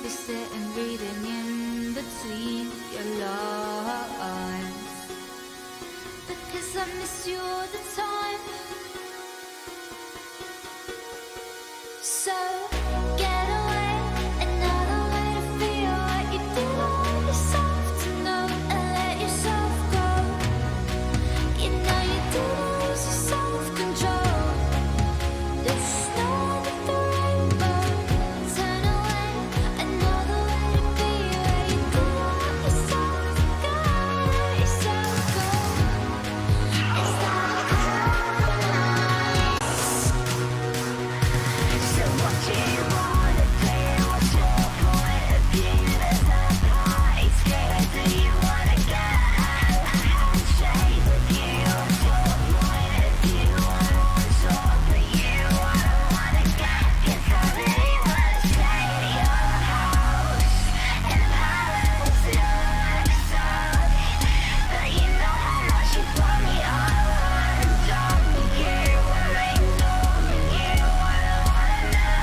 be sitting reading in between your lines, because I miss you all the time. So get away, another way to feel what you do on yourself, to know and let yourself go. You know you do lose your self-control. There's no other the rainbow. Turn away, another way to be where you do let yourself go, let yourself go. Is that a compromise? So what do you wanna do? What's your point of view? There's no point scared. Do you wanna get a handshake with you? What's your point of view? I want to talk for you. I don't wanna get, 'cause I really wanna stay at your house in Paris. You're like suck, but you know how much you put me all on. Done with you, I'm ignoring you. I don't wanna know.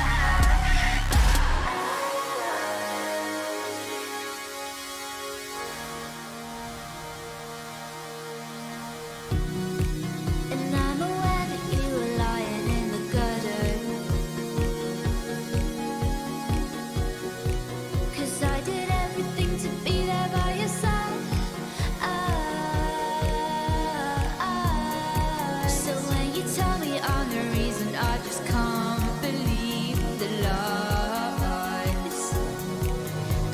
And I'm aware that you were lying in the gutter, 'cause I did everything to be there by your side. So when you tell me I'm the reason, I just can't believe the lies.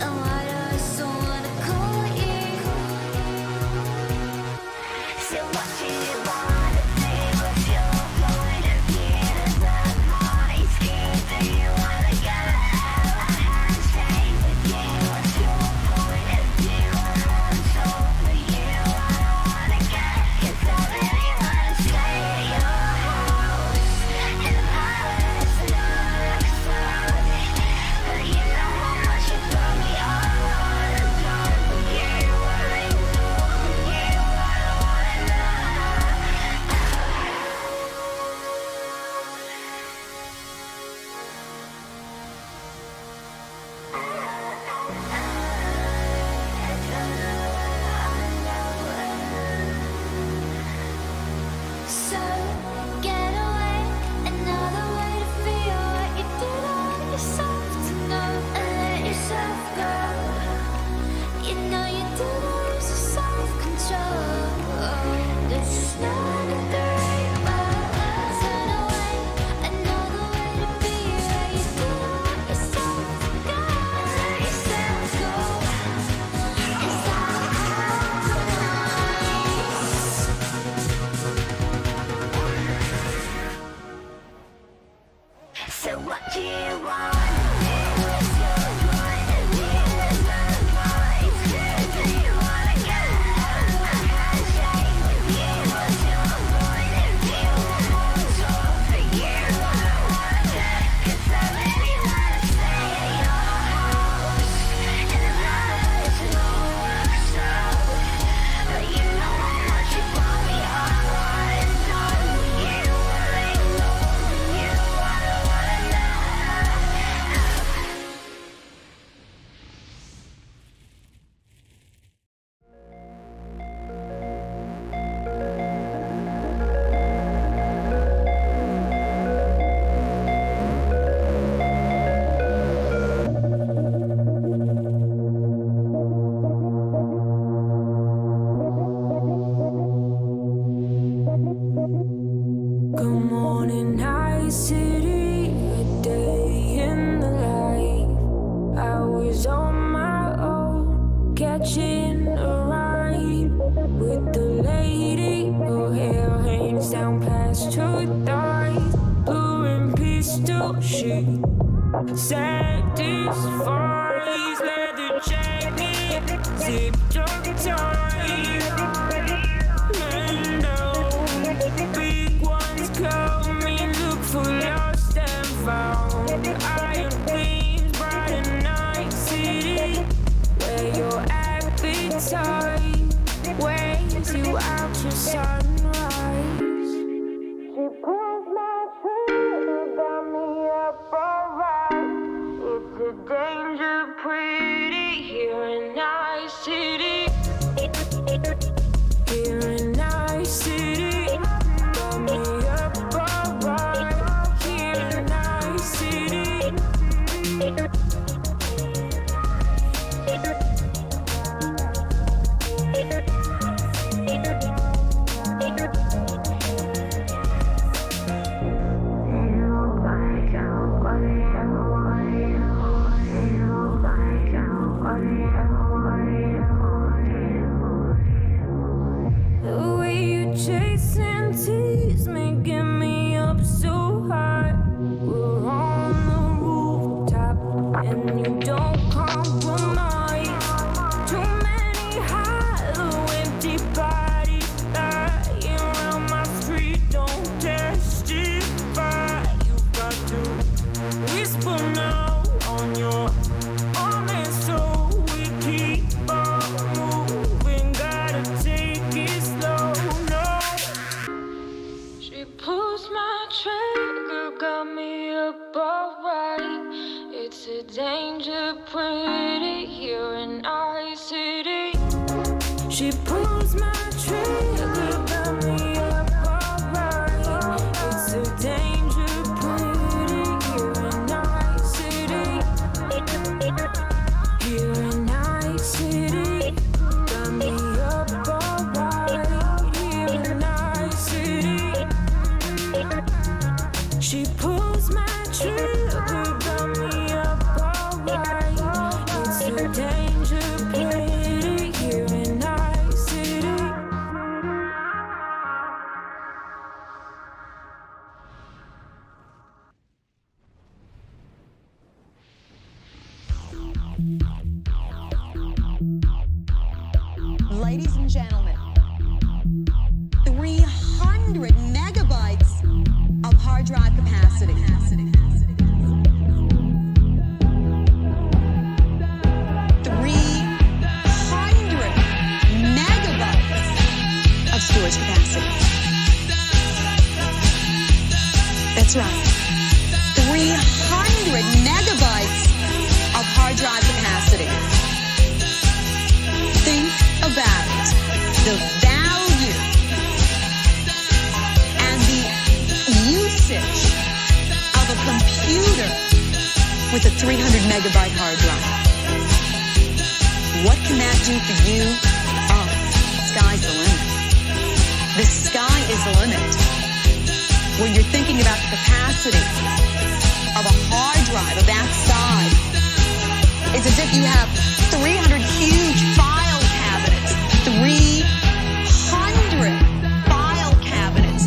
And why do I so wanna call you? So what do you wanna do? What's your point of view? There's no point scared. Do you wanna get a handshake with you? What's your point of view? I want to talk for you. I don't wanna get, 'cause I really wanna stay at your house in Paris. You're like suck, but you know how much you put me all on. Done with you, I'm ignoring you. I don't wanna know. So get away, another way to feel what you did on yourself, to know and let yourself go. You know you do lose your self-control. There's no other rainbow. Turn away, another way to be where you do let yourself go, let yourself go. Is that a compromise? So what do you want to do? What's your point of view? There's no point scared. Do you wanna get a handshake with you? What's your point of view? I want to talk for you. I don't wanna get, 'cause I really wanna stay at your house in Paris. You're like suck, but you know how much you put me all on. Done with you, I'm ignoring you. I don't wanna know. Good morning, night city, a day in the life. I was on my own, catching a ride with the lady. Her hair hangs down past her thighs, blue and pistol shit. Satisfies, leather jacket, zipped up tight. Mando, big ones coming, look for lost and found. Iron queens, bright and night city, where your appetite weighs you out to sunrise. She pulls my trigger, got me up alright. It's a danger pretty here in Nice City. Here in Nice City. Got me up alright. Here in Nice City. The way you chase and tease me, get me up so high. We're on the rooftop and you don't compromise. Too many hollow, empty bodies lying around my street don't testify. You got to whisper now on your arm, and so we keep on moving. Gotta take it slow, no. She pulls my trigger, got me up alright. It's a danger pretty here in Nice City. She pulls my trigger, got me up alright. It's a danger pretty here in Nice City. Here in Nice City. Got me up alright. Here in Nice City. She pulls my trigger, got me up alright. It's a danger pretty here in Nice City. Ladies and gentlemen, 300 megabytes of hard drive capacity. 300 megabytes of storage capacity. That's right. 300 megabytes of hard drive capacity. Think about the value and the usage of a computer with a 300 megabyte hard drive. What can that do for you? Oh, sky's the limit. The sky is the limit. When you're thinking about the capacity of a hard drive of that size, it's as if you have 300 huge file cabinets, 300 file cabinets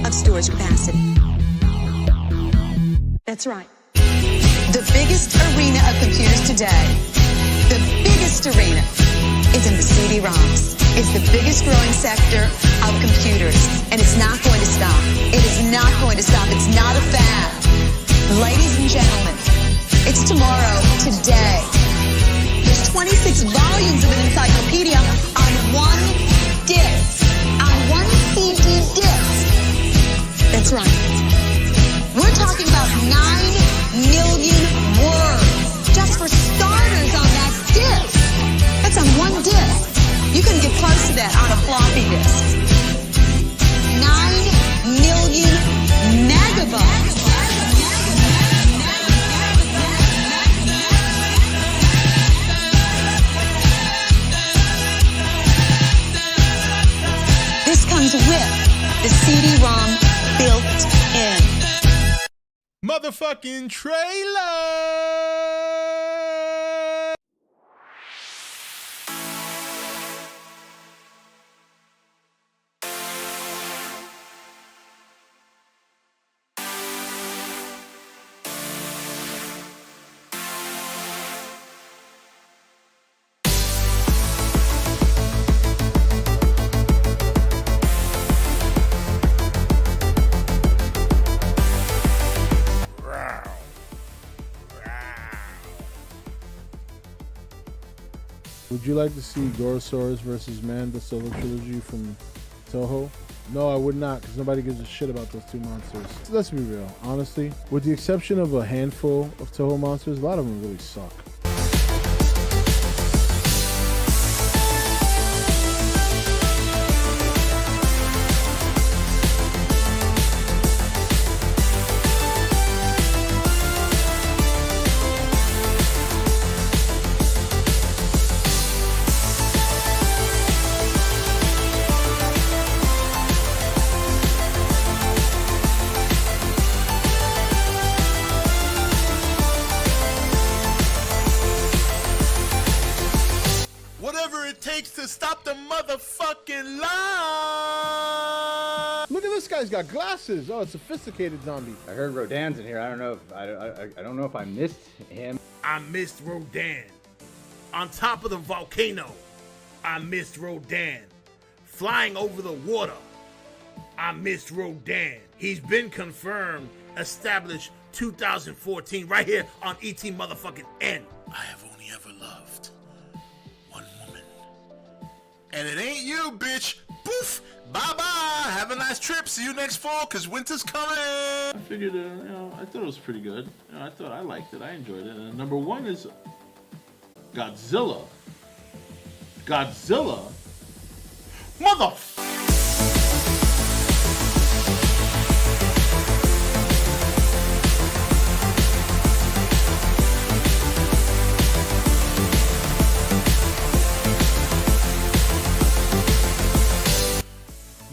of storage capacity. That's right. The biggest arena of computers today, the biggest arena is in the CD-ROMs. It's the biggest growing sector of computers, and it's not going to stop. It is not going to stop. It's not a fad. Ladies and gentlemen, it's tomorrow, today. There's 26 volumes of an encyclopedia on one disc, on one CD disc. That's right. We're talking about 9 million words just for starters on that disc. That's on one disc. You couldn't get close to that on a floppy disk. 9 million megabytes. This comes with the CD-ROM built in. Motherfucking trailer! Would you like to see Gorosaurus vs. Man, the solo trilogy from Toho? No, I would not, because nobody gives a shit about those two monsters. Let's be real, honestly. With the exception of a handful of Toho monsters, a lot of them really suck. Whatever it takes to stop the motherfucking lie. Look at this guy's got glasses. Oh, a sophisticated zombie. I heard Rodan's in here. I don't know if I don't know if I missed him. I missed Rodan. On top of the volcano, I missed Rodan. Flying over the water, I missed Rodan. He's been confirmed, established 2014, right here on E.T.N motherfucking N. I have only ever loved one woman. And it ain't you, bitch. Poof. Bye-bye. Have a nice trip. See you next fall, because winter's coming. I figured, I thought it was pretty good. I liked it. I enjoyed it. And number one is Godzilla. Godzilla?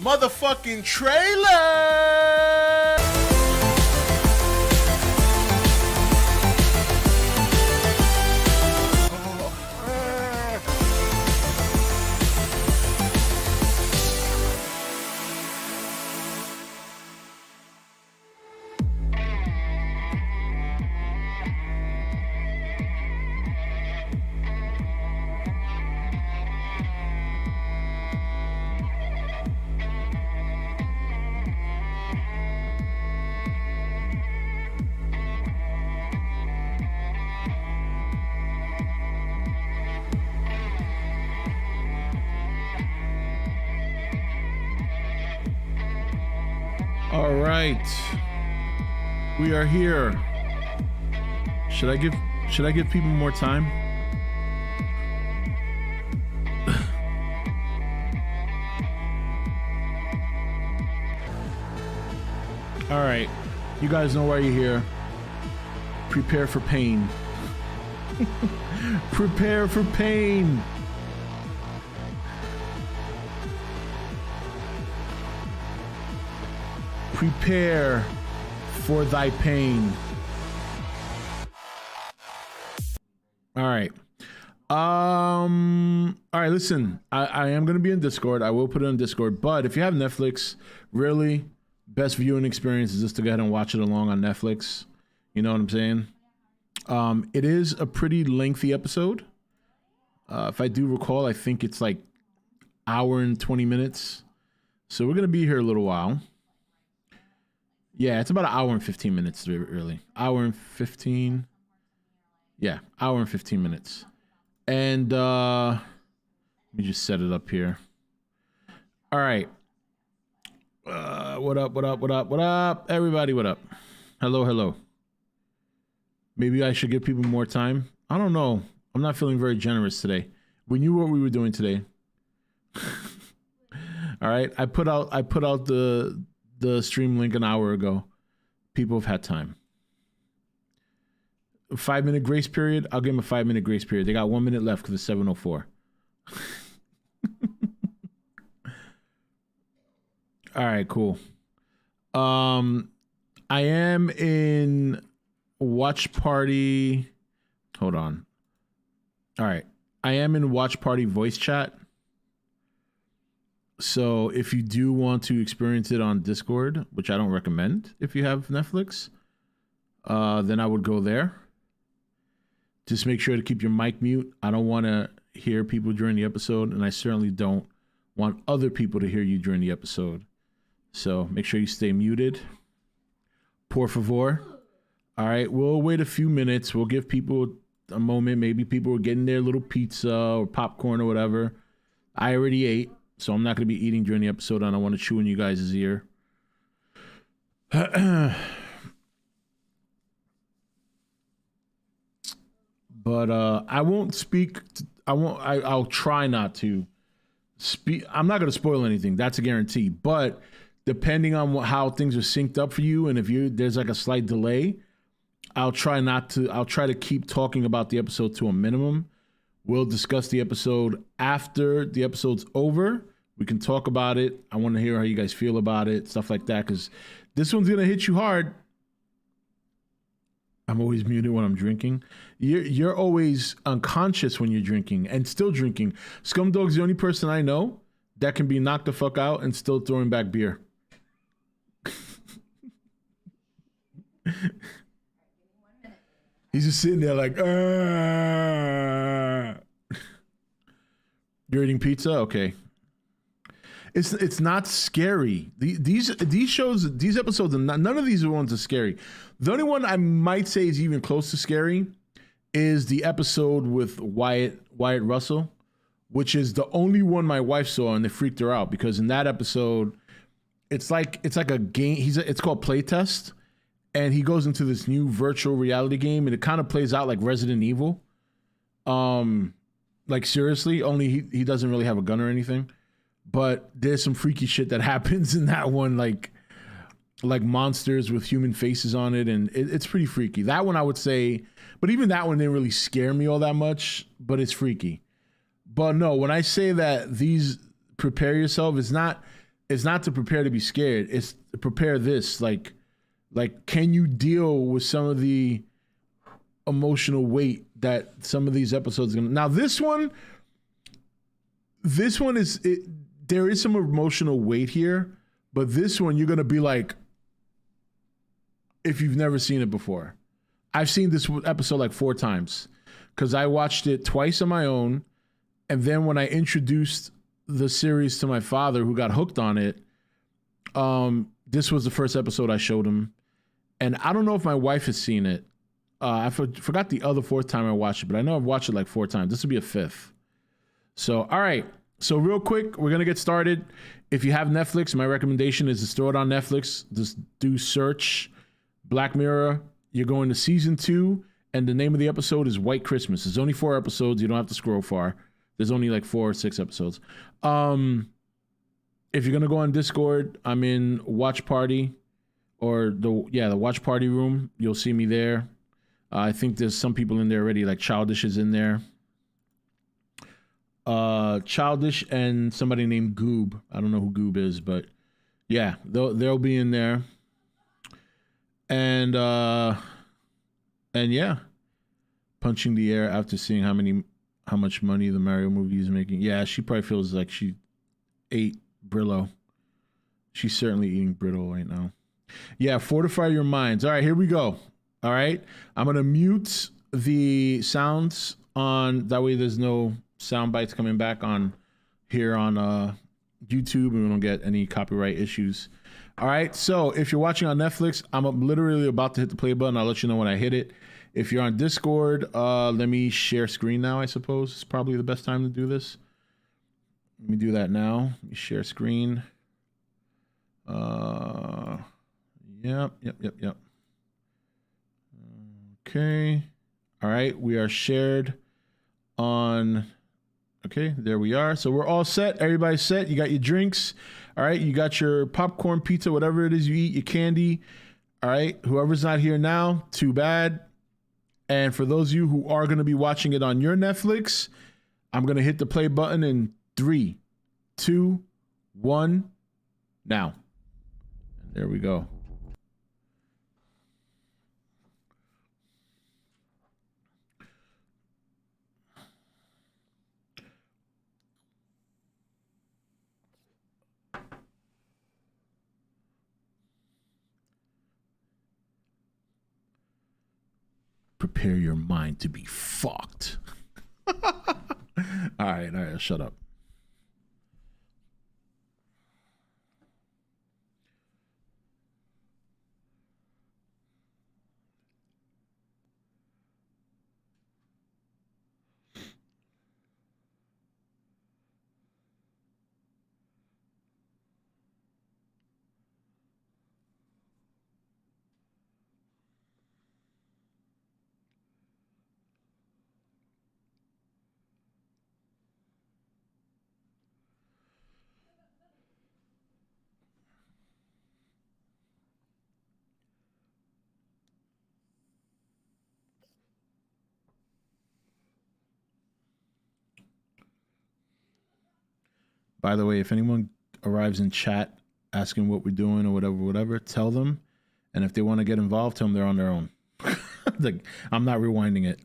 Motherfucking trailer. All right, we are here. Should I give people more time? All right, you guys know why you're here. Prepare for pain. Prepare for pain. Prepare for thy pain. All right. All right, listen. I am gonna be in Discord. I will put it on Discord, but if you have Netflix, really, best viewing experience is just to go ahead and watch it along on Netflix. You know what I'm saying? It is a pretty lengthy episode. If I do recall, I think it's like hour and 20 minutes. So we're gonna be here a little while. Yeah, it's about an hour and 15 minutes, really. Hour and 15. Yeah, hour and 15 minutes. And let me just set it up here. All right. What up, what up, what up, what up? Everybody, what up? Hello, hello. Maybe I should give people more time. I don't know. I'm not feeling very generous today. We knew what we were doing today. All right. I put out the stream link an hour ago. People have had time. 5-minute grace period. I'll give them a 5-minute grace period. They got 1 minute left because it's 7:04. All right, cool. I am in watch party. Hold on. All right. I am in watch party voice chat. So if you do want to experience it on Discord, which I don't recommend if you have Netflix, then I would go there. Just make sure to keep your mic mute. I don't want to hear people during the episode, and I certainly don't want other people to hear you during the episode. So make sure you stay muted. Por favor. All right, we'll wait a few minutes. We'll give people a moment. Maybe people are getting their little pizza or popcorn or whatever. I already ate. so I'm not going to be eating during the episode. I don't want to chew in you guys' ear. But I won't speak. I'll try not to speak. I'm not going to spoil anything. That's a guarantee. But depending on how things are synced up for you, and if there's like a slight delay, I'll try to keep talking about the episode to a minimum. We'll discuss the episode after the episode's over. We can talk about it. I want to hear how you guys feel about it, stuff like that, because this one's going to hit you hard. I'm always muted when I'm drinking. You're always unconscious when you're drinking and still drinking. Scumdog's the only person I know that can be knocked the fuck out and still throwing back beer. He's just sitting there like, You're eating pizza? Okay. It's not scary. These shows, these episodes, none of these ones are scary. The only one I might say is even close to scary is the episode with Wyatt Russell, which is the only one my wife saw, and it freaked her out because in that episode, it's like a game. It's called Playtest, and he goes into this new virtual reality game, and it kind of plays out like Resident Evil. Like seriously, only he doesn't really have a gun or anything. But there's some freaky shit that happens in that one, like monsters with human faces on it, and it's pretty freaky. That one I would say, but even that one didn't really scare me all that much, but it's freaky. But no, when I say that these prepare yourself, it's not to prepare to be scared. It's to prepare this, like can you deal with some of the emotional weight that some of these episodes are gonna. Now this one is there is some emotional weight here, but this one you're gonna be like, if you've never seen it before. I've seen this episode like 4 times because I watched it twice on my own, and then when I introduced the series to my father, who got hooked on it, this was the first episode I showed him, and I don't know if my wife has seen it. I forgot the other 4th time I watched it, but I know I've watched it like 4 times. This will be a 5th. So, all right. So real quick, we're going to get started. If you have Netflix, my recommendation is to store it on Netflix. Just do search Black Mirror. You're going to season 2, and the name of the episode is White Christmas. There's only 4 episodes. You don't have to scroll far. There's only like 4 or 6 episodes. If you're going to go on Discord, I'm in Watch Party or the Watch Party room. You'll see me there. I think there's some people in there already, like Childish is in there. Childish and somebody named Goob. I don't know who Goob is, but yeah, they'll be in there. And yeah, punching the air after seeing how much money the Mario movie is making. Yeah, she probably feels like she ate Brillo. She's certainly eating Brittle right now. Yeah, fortify your minds. All right, here we go. All right, I'm gonna mute the sounds on. That way, there's no sound bites coming back on here on YouTube, and we don't get any copyright issues. All right, so if you're watching on Netflix, I'm literally about to hit the play button. I'll let you know when I hit it. If you're on Discord, let me share screen now, I suppose. It's probably the best time to do this. Let me do that now. Let me share screen. Yep. Okay. All right, we are shared on. Okay, there we are. So we're all set. Everybody's set. You got your drinks. All right, you got your popcorn, pizza, whatever it is you eat, your candy. All right, whoever's not here now, too bad. And for those of you who are going to be watching it on your Netflix, I'm going to hit the play button in 3, 2, 1, now. And there we go. Prepare your mind to be fucked. All right, shut up. By the way, if anyone arrives in chat asking what we're doing or whatever, tell them. And if they want to get involved, tell them they're on their own. Like, I'm not rewinding it.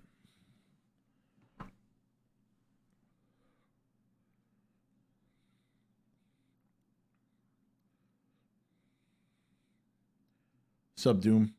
Subdoom.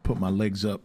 Put my legs up.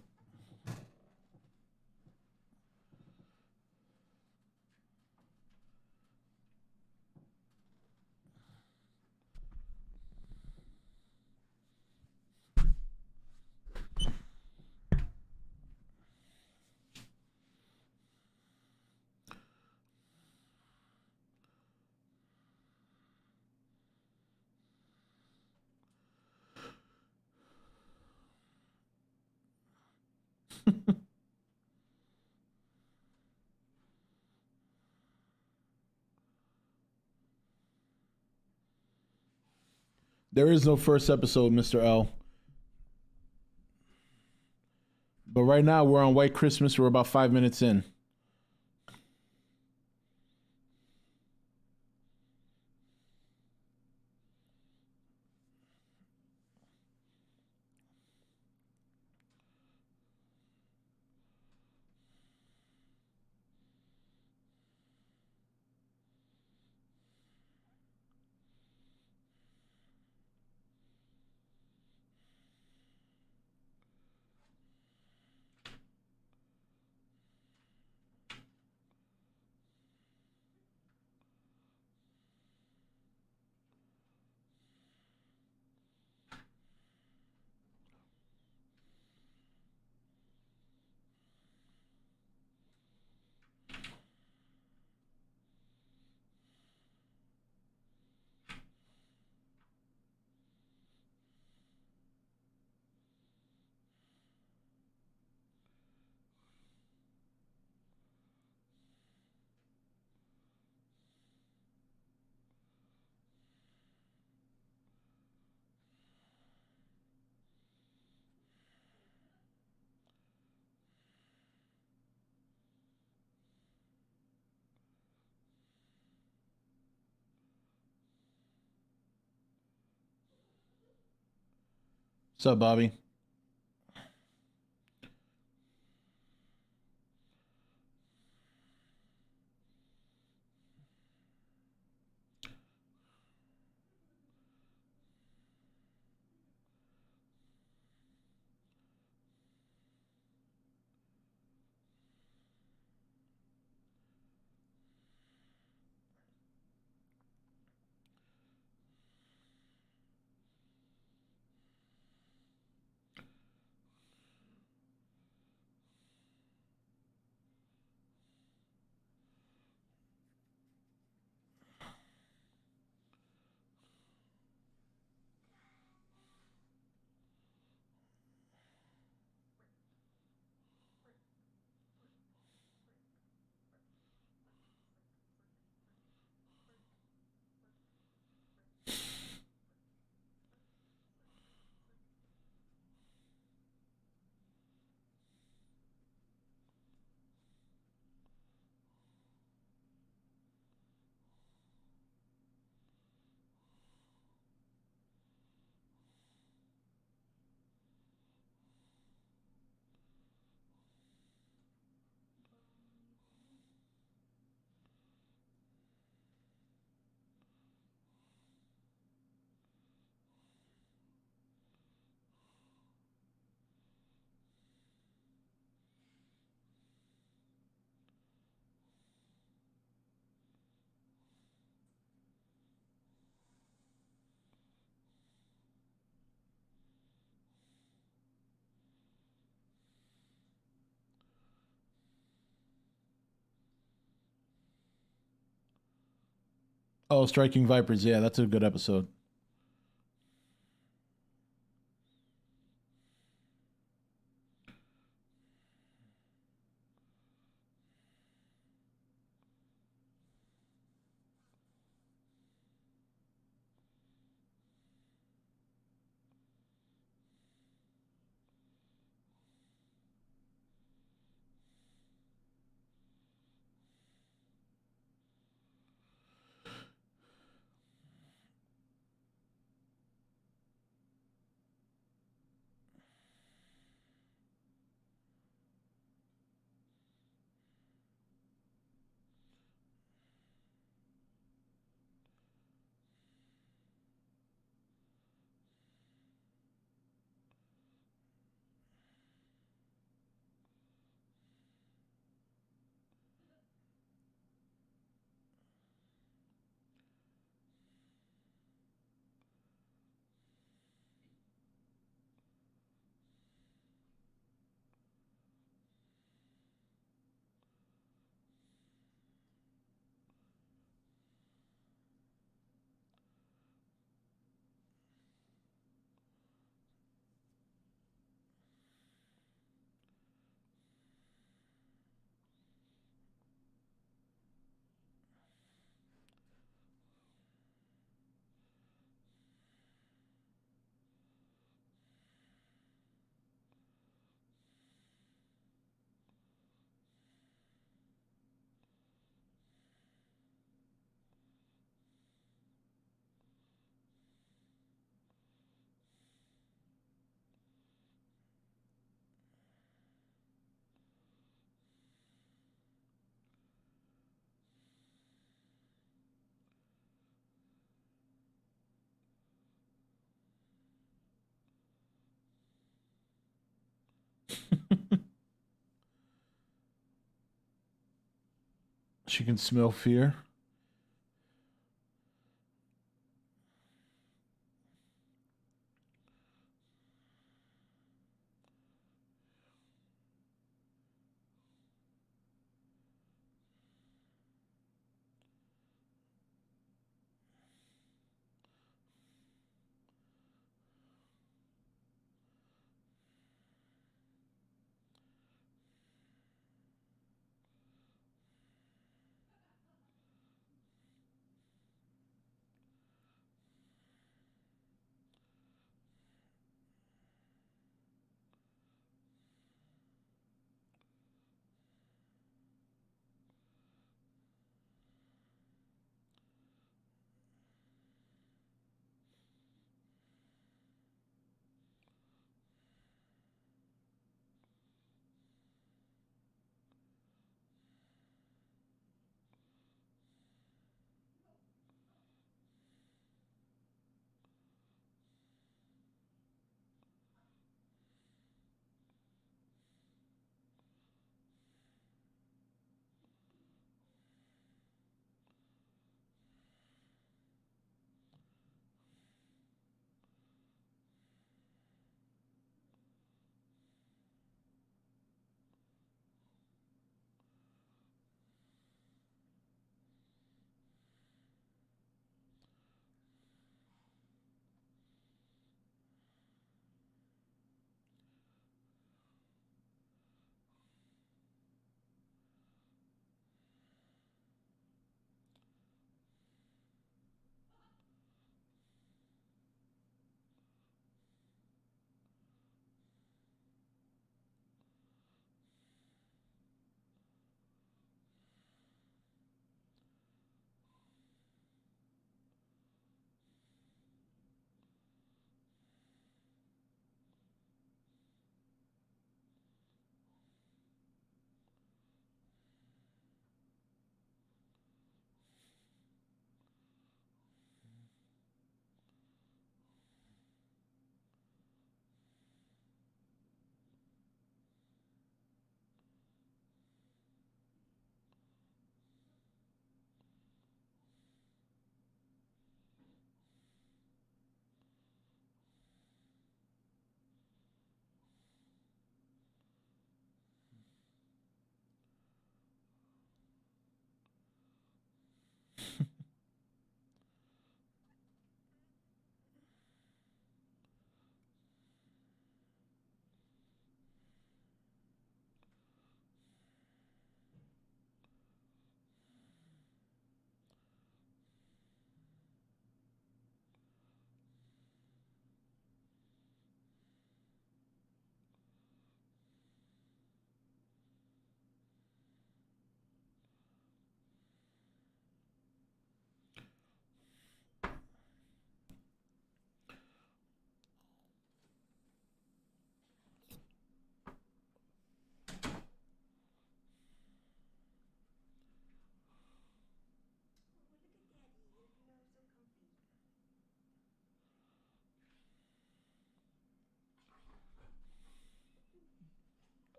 There is no first episode, Mr. L. But right now we're on White Christmas. We're about 5 minutes in. What's up, Bobby? Oh, Striking Vipers. Yeah, that's a good episode. She can smell fear.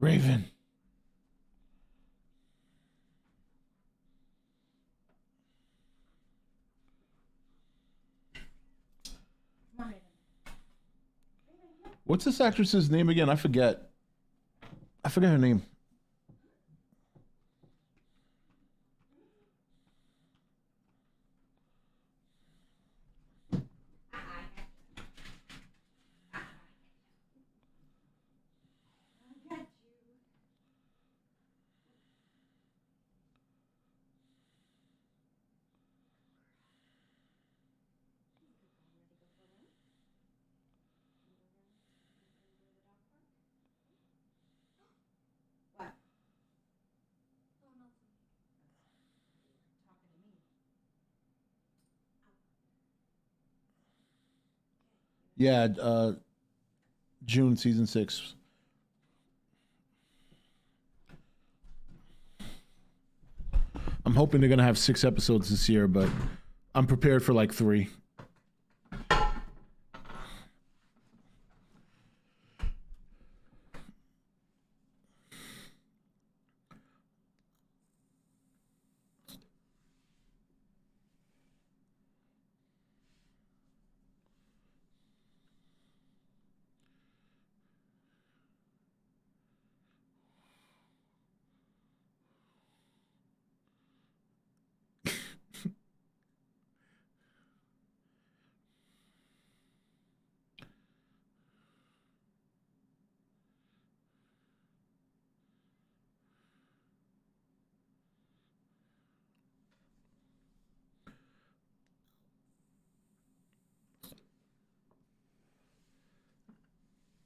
Raven. What's this actress's name again? I forget. I forget her name. Yeah, June season 6. I'm hoping they're gonna have 6 episodes this year, but I'm prepared for like 3.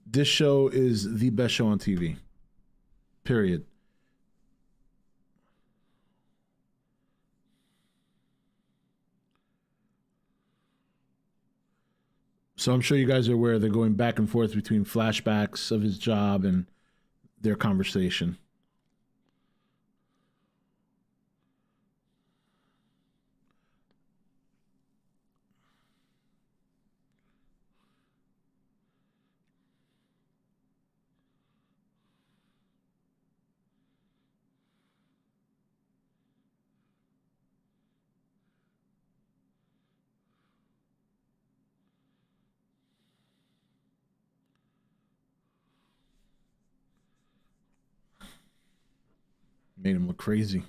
This show is the best show on TV. Period. So I'm sure you guys are aware they're going back and forth between flashbacks of his job and their conversation. Made him look crazy.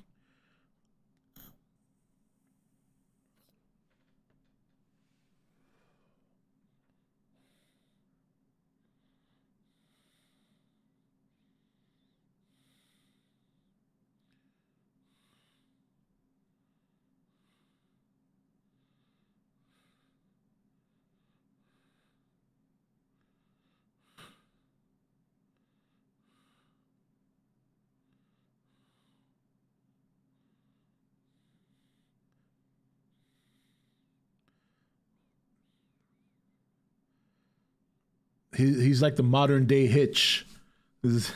He's like the modern day Hitch. This is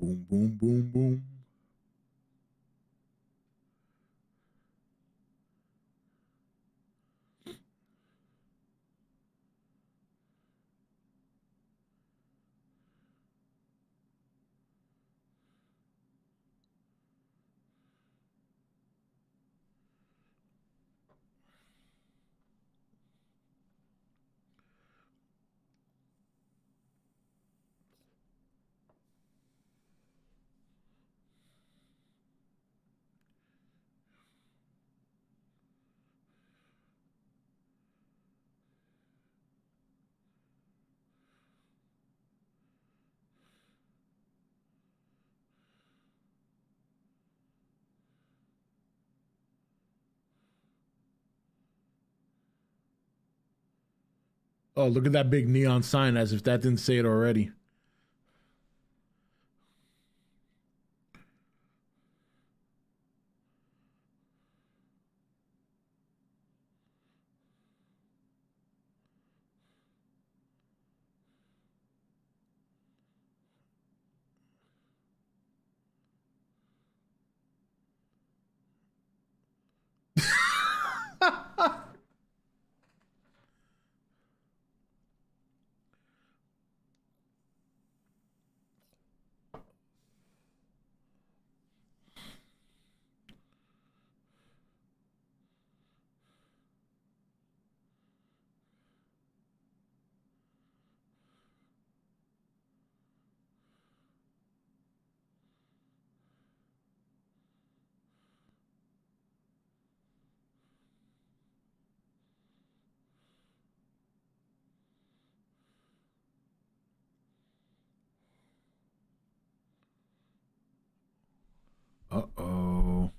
boom, boom, boom, boom. Oh, look at that big neon sign, as if that didn't say it already. Uh-oh.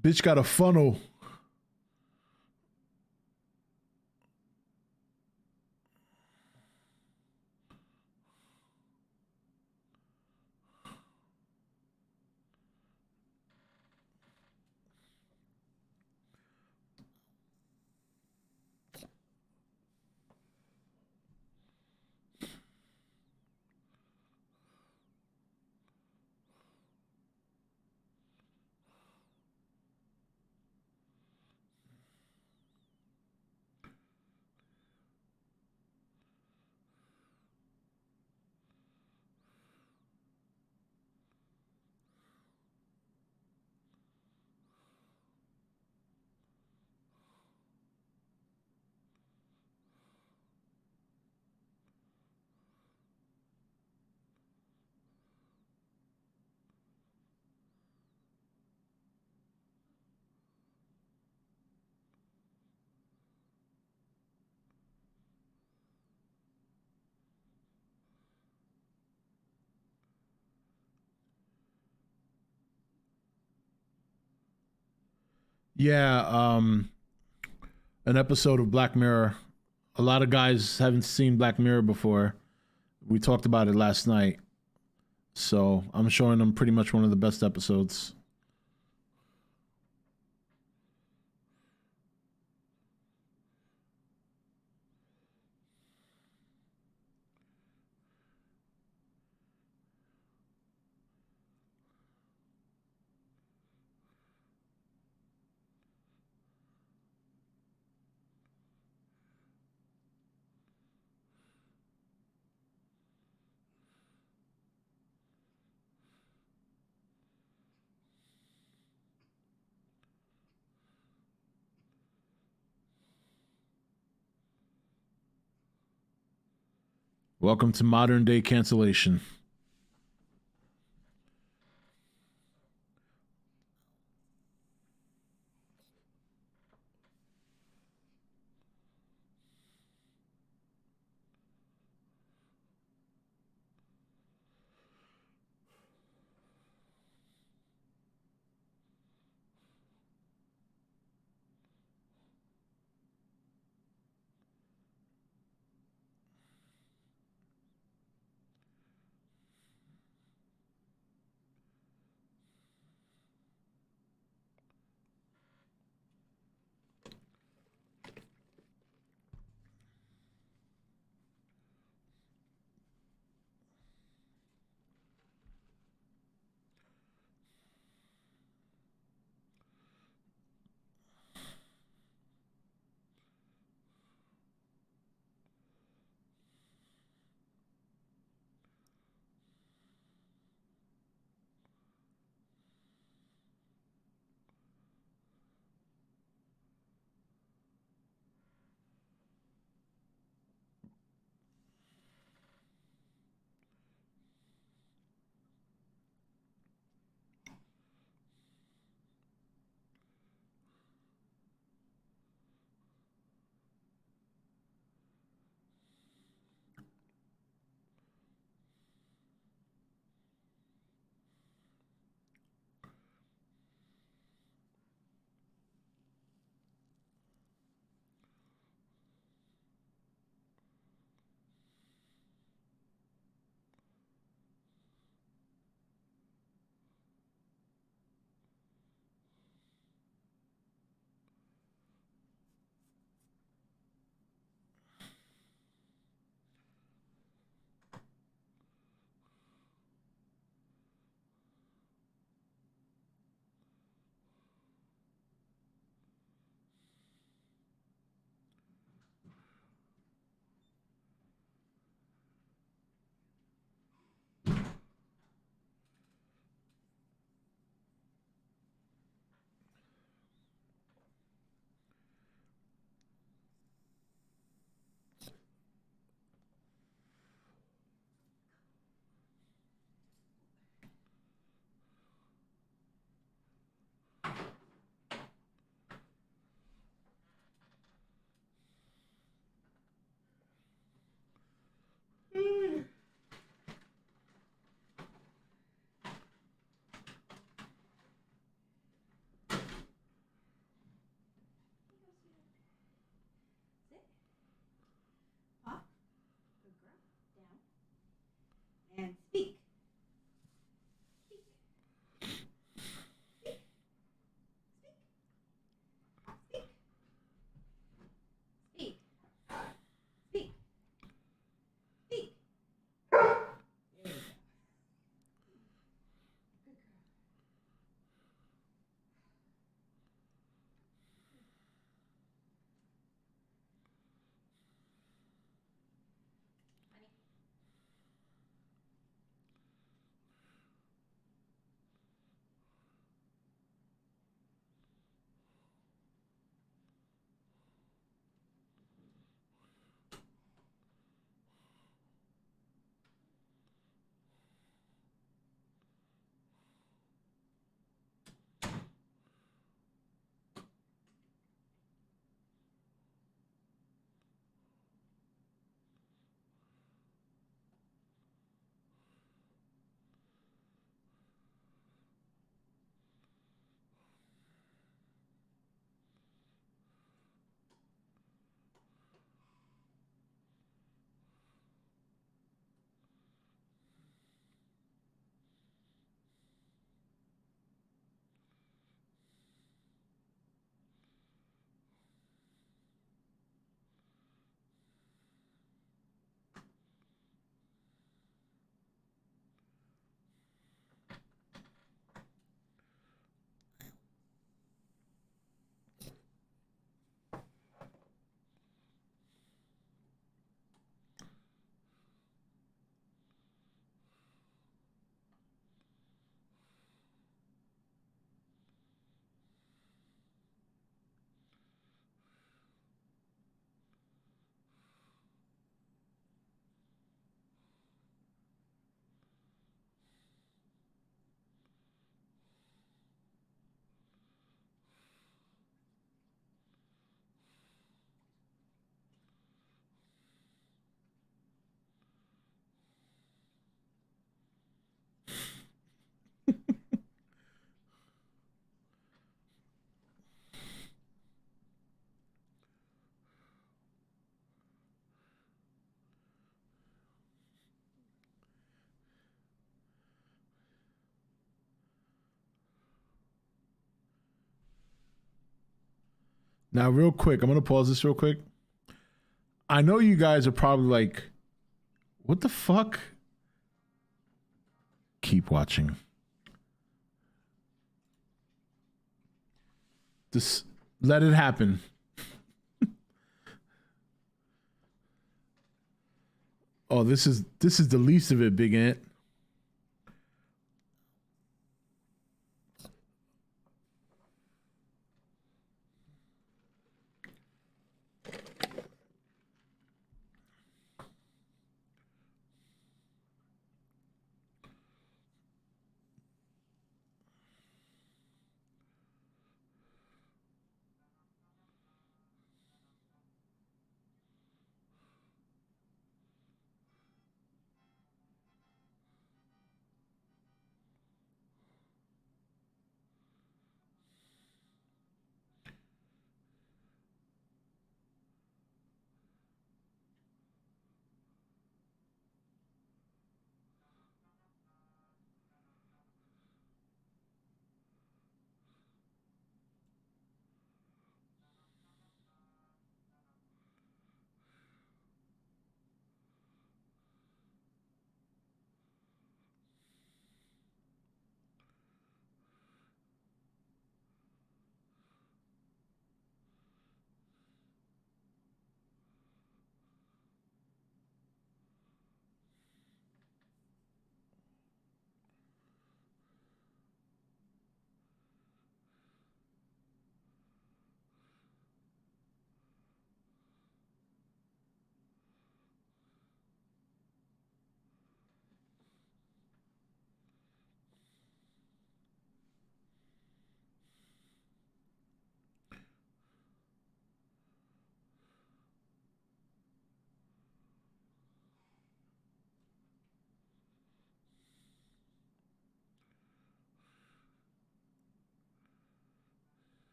Bitch got a funnel. Yeah, an episode of Black Mirror. A lot of guys haven't seen Black Mirror before. We talked about it last night. So I'm showing them pretty much one of the best episodes. Welcome to modern day cancellation. Now, real quick, I'm gonna pause this real quick. I know you guys are probably like, "What the fuck?" Keep watching. Just let it happen. Oh, this is the least of it, Big Ant.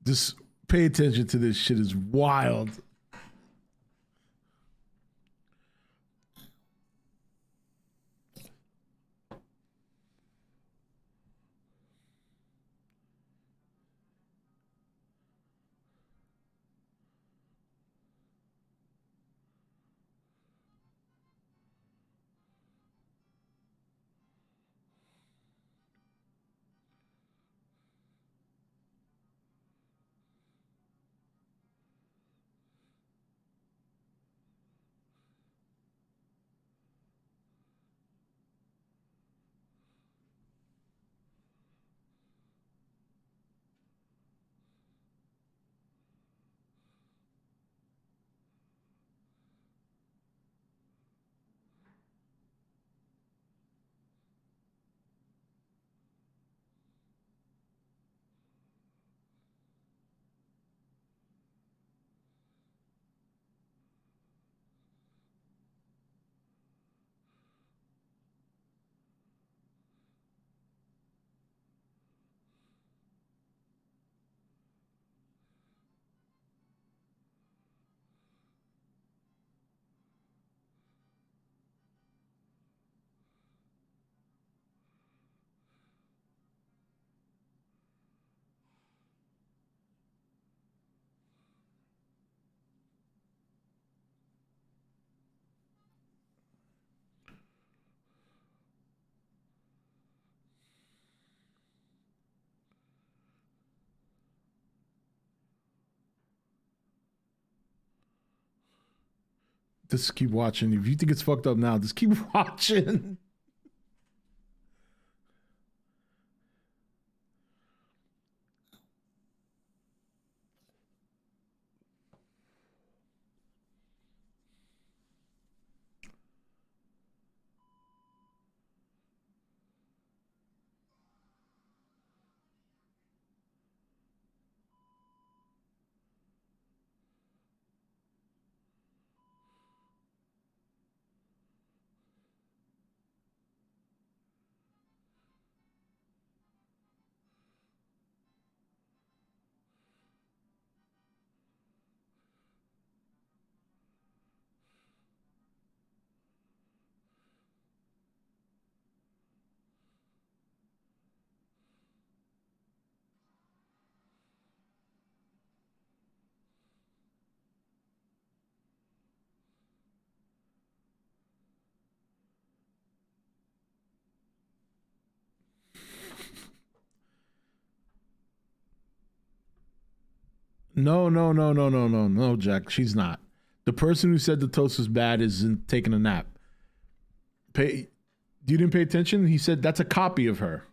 Just pay attention to this shit. Is wild. Just keep watching. If you think it's fucked up now, just keep watching. No, Jack. She's not. The person who said the toast was bad is taking a nap. You didn't pay attention? He said that's a copy of her.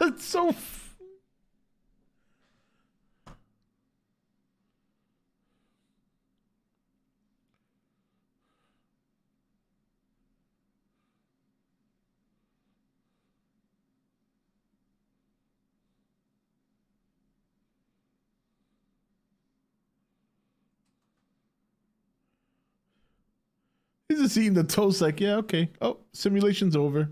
It's so. He's just eating the toast like, yeah, okay. Oh, simulation's over.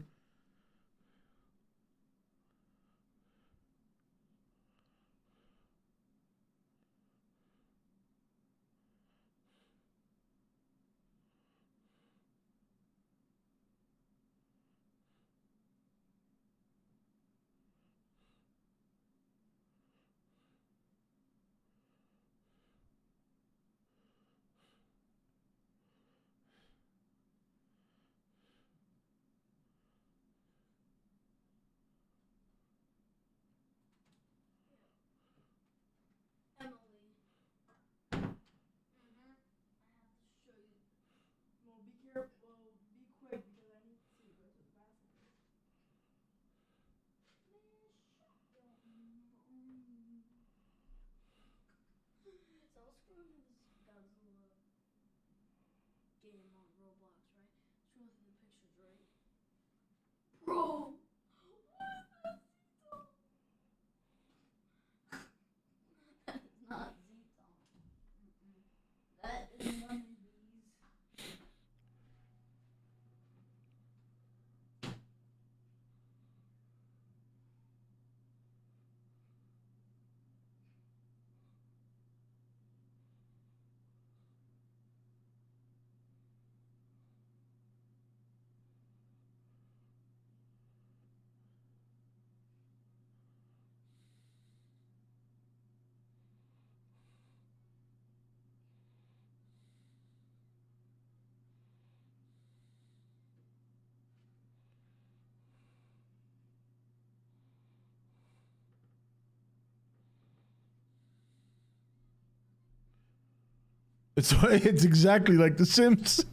It's exactly like The Sims.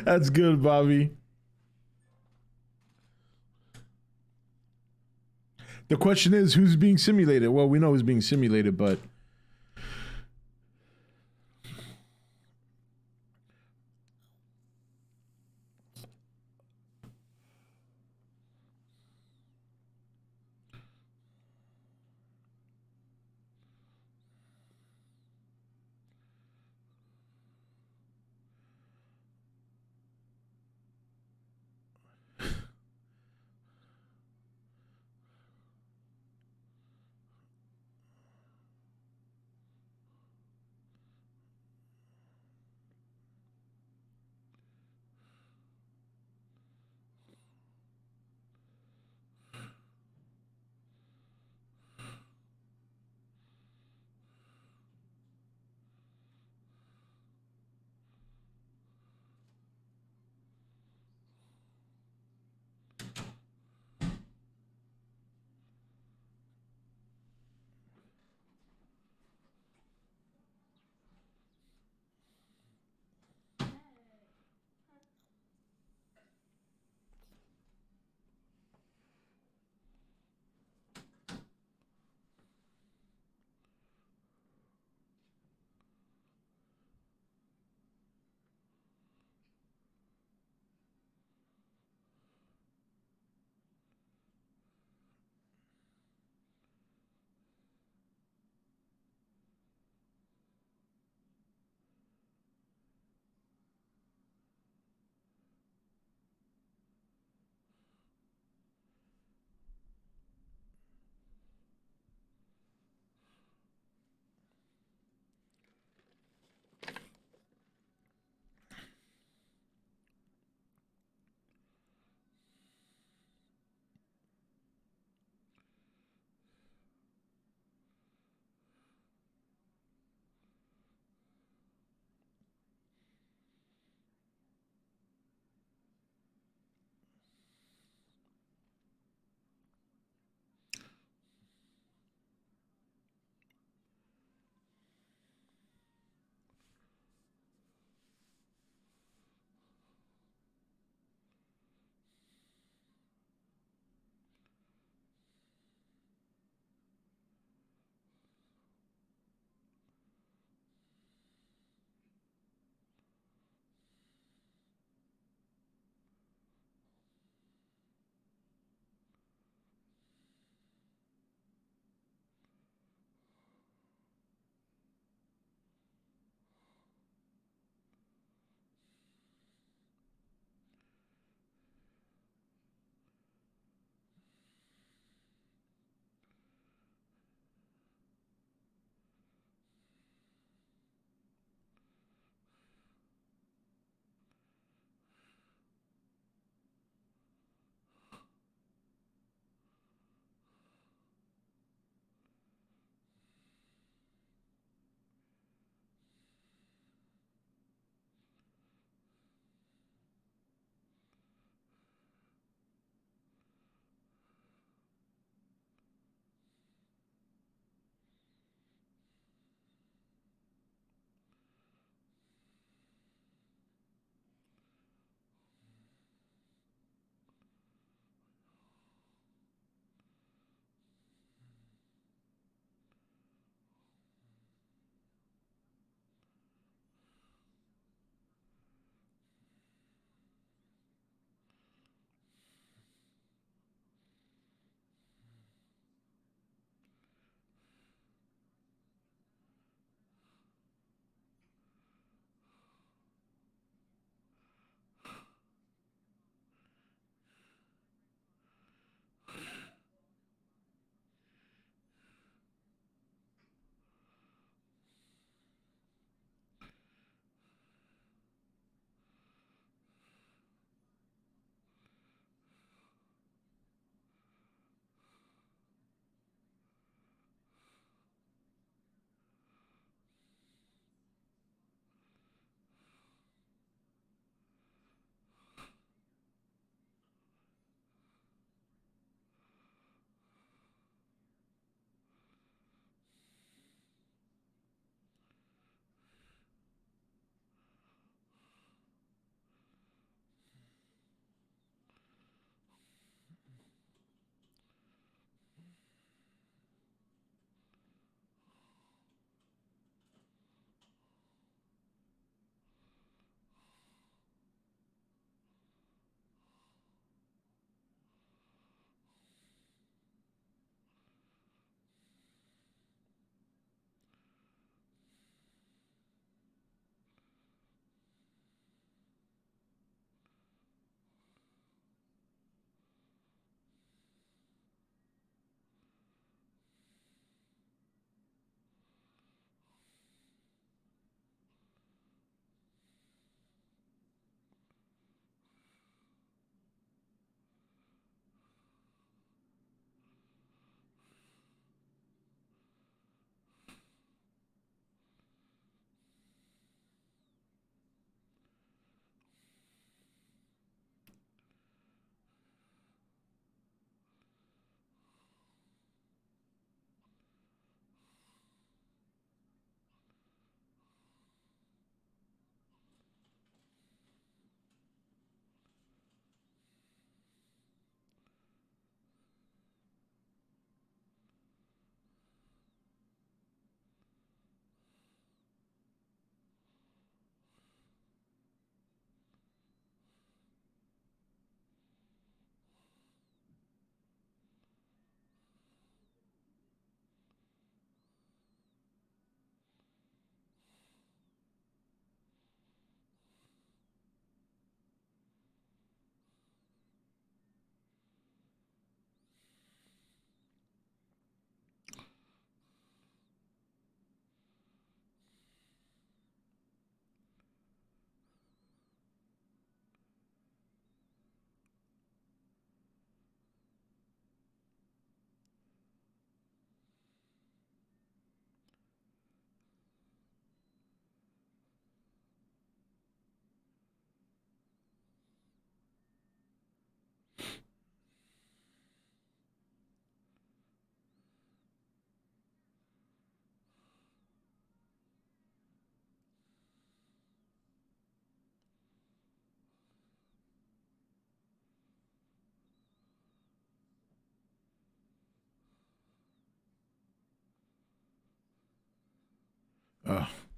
That's good, Bobby. The question is, who's being simulated? Well, we know who's being simulated, but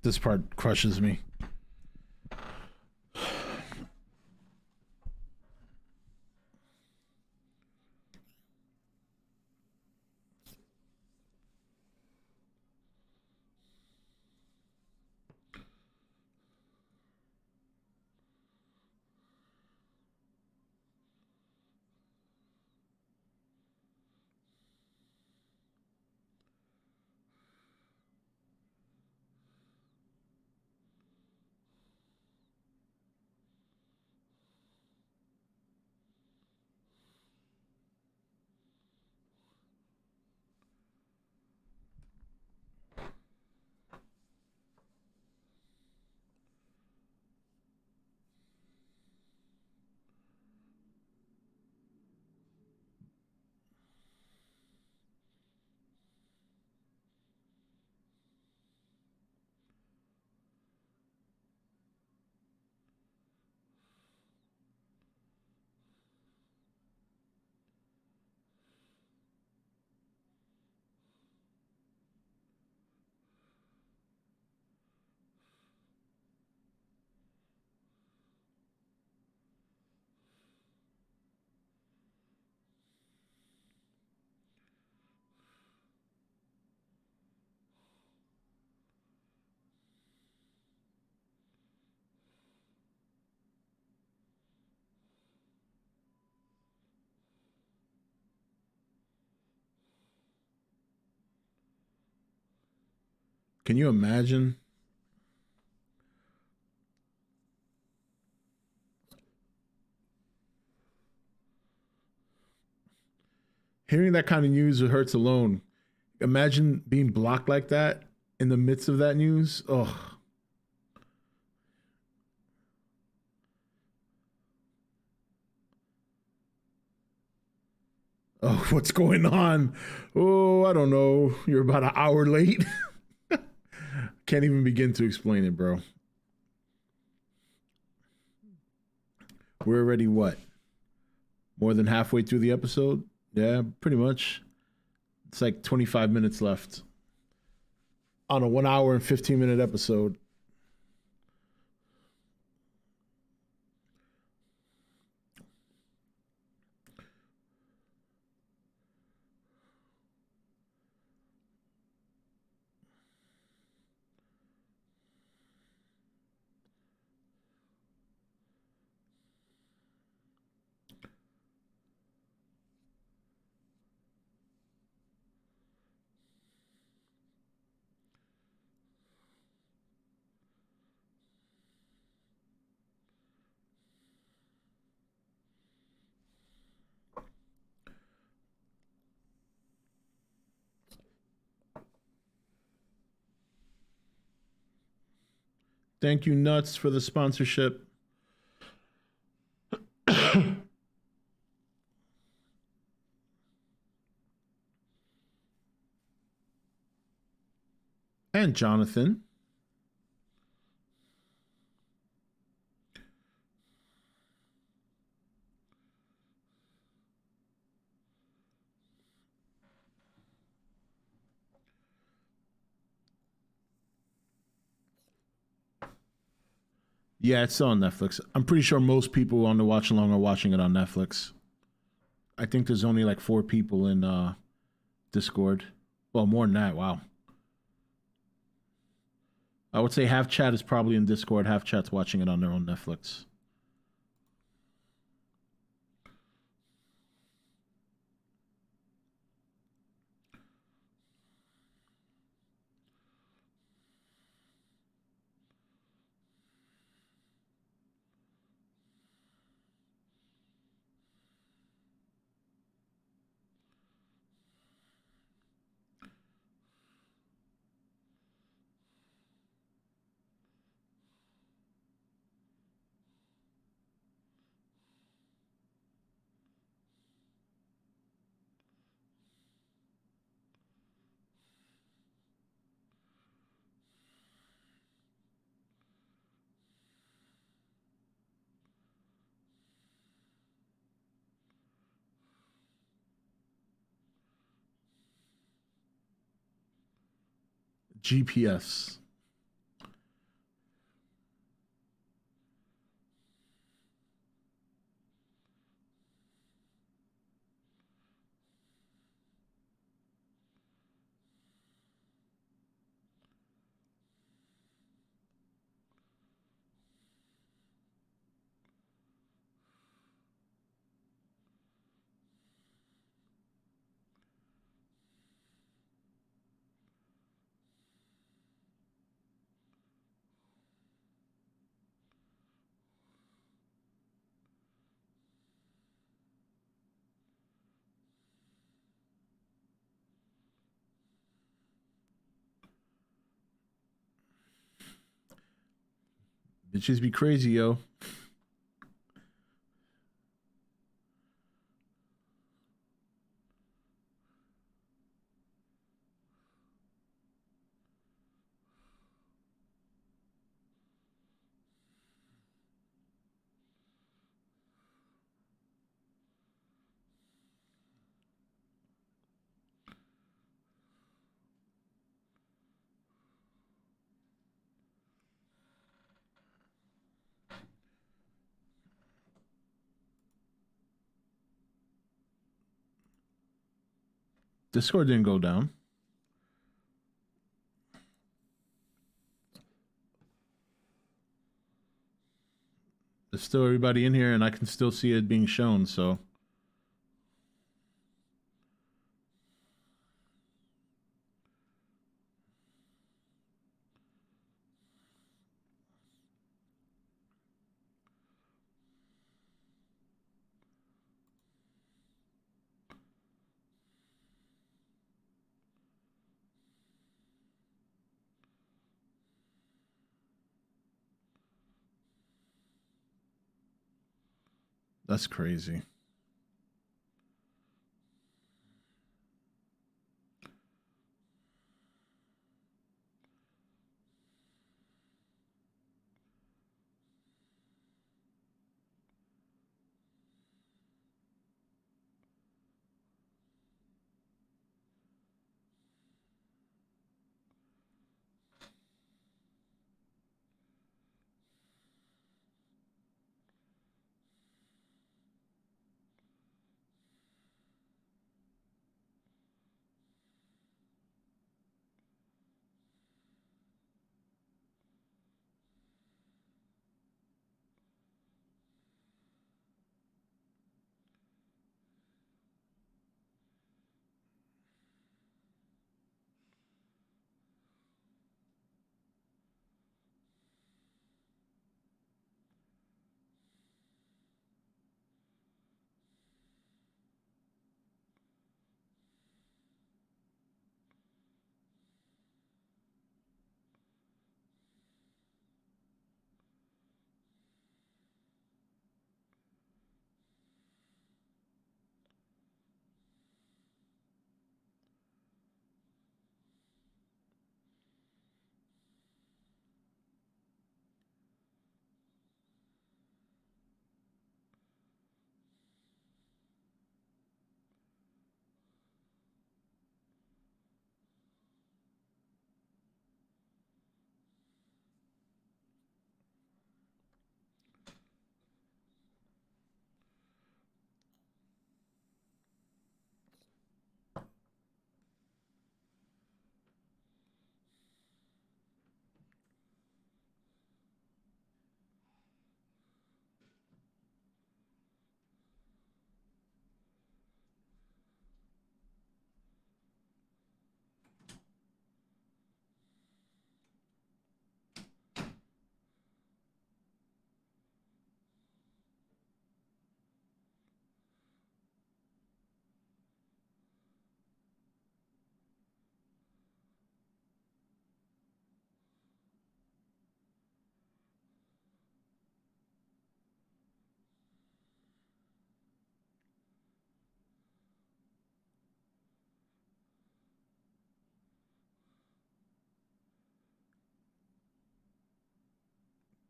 This part crushes me. Can you imagine? Hearing that kind of news hurts alone. Imagine being blocked like that in the midst of that news. Oh, oh, what's going on? Oh, I don't know. You're about an hour late. Can't even begin to explain it, bro. We're already what? More than halfway through the episode? Yeah, pretty much. It's like 25 minutes left on a 1 hour and 15-minute episode. Thank you, Nuts, for the sponsorship. And Jonathan. Yeah, it's still on Netflix. I'm pretty sure most people on the watch along are watching it on Netflix. I think there's only like 4 people in Discord. Well, more than that. Wow. I would say half chat is probably in Discord, half chat's watching it on their own Netflix. GPS. Bitches be crazy, yo. Discord didn't go down. There's still everybody in here, and I can still see it being shown, so. That's crazy.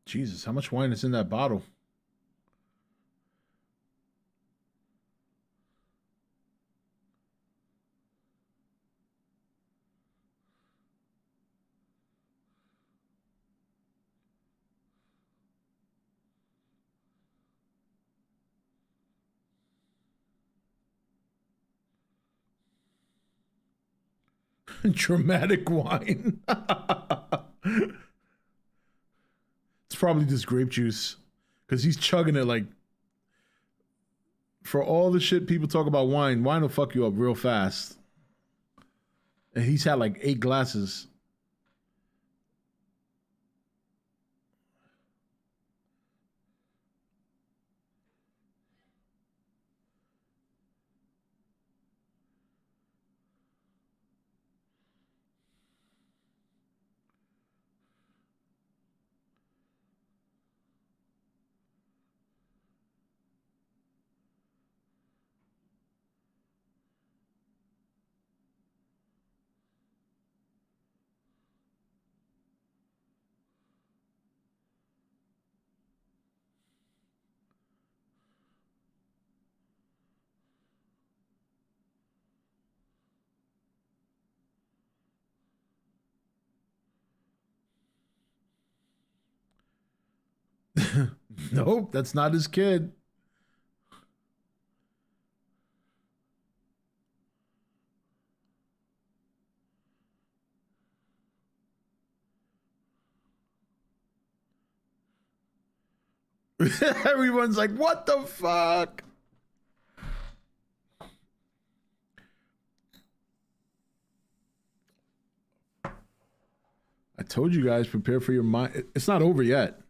Jesus, how much wine is in that bottle? Dramatic wine. It's probably just grape juice because he's chugging it like. For all the shit people talk about wine will fuck you up real fast. And he's had like 8 glasses. Nope, that's not his kid. Everyone's like, what the fuck? I told you guys, prepare for your mind. It's not over yet.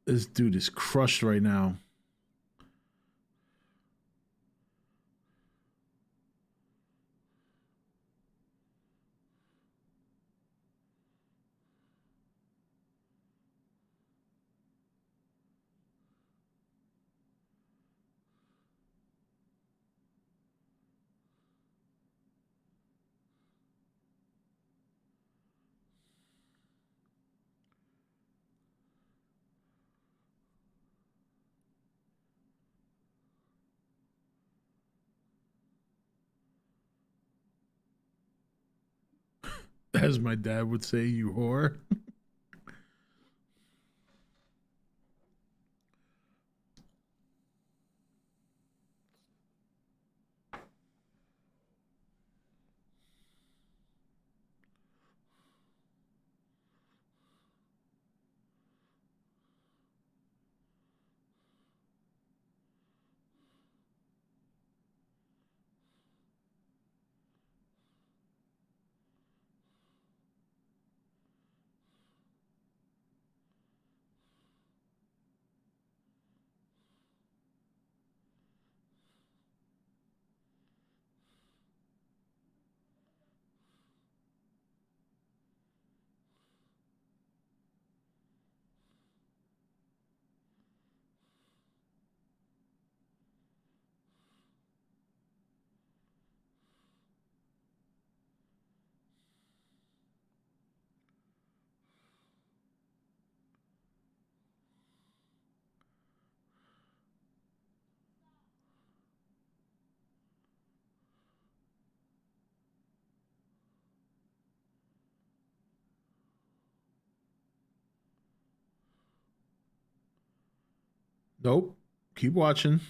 This dude is crushed right now. As my dad would say, you whore. Nope. Keep watching.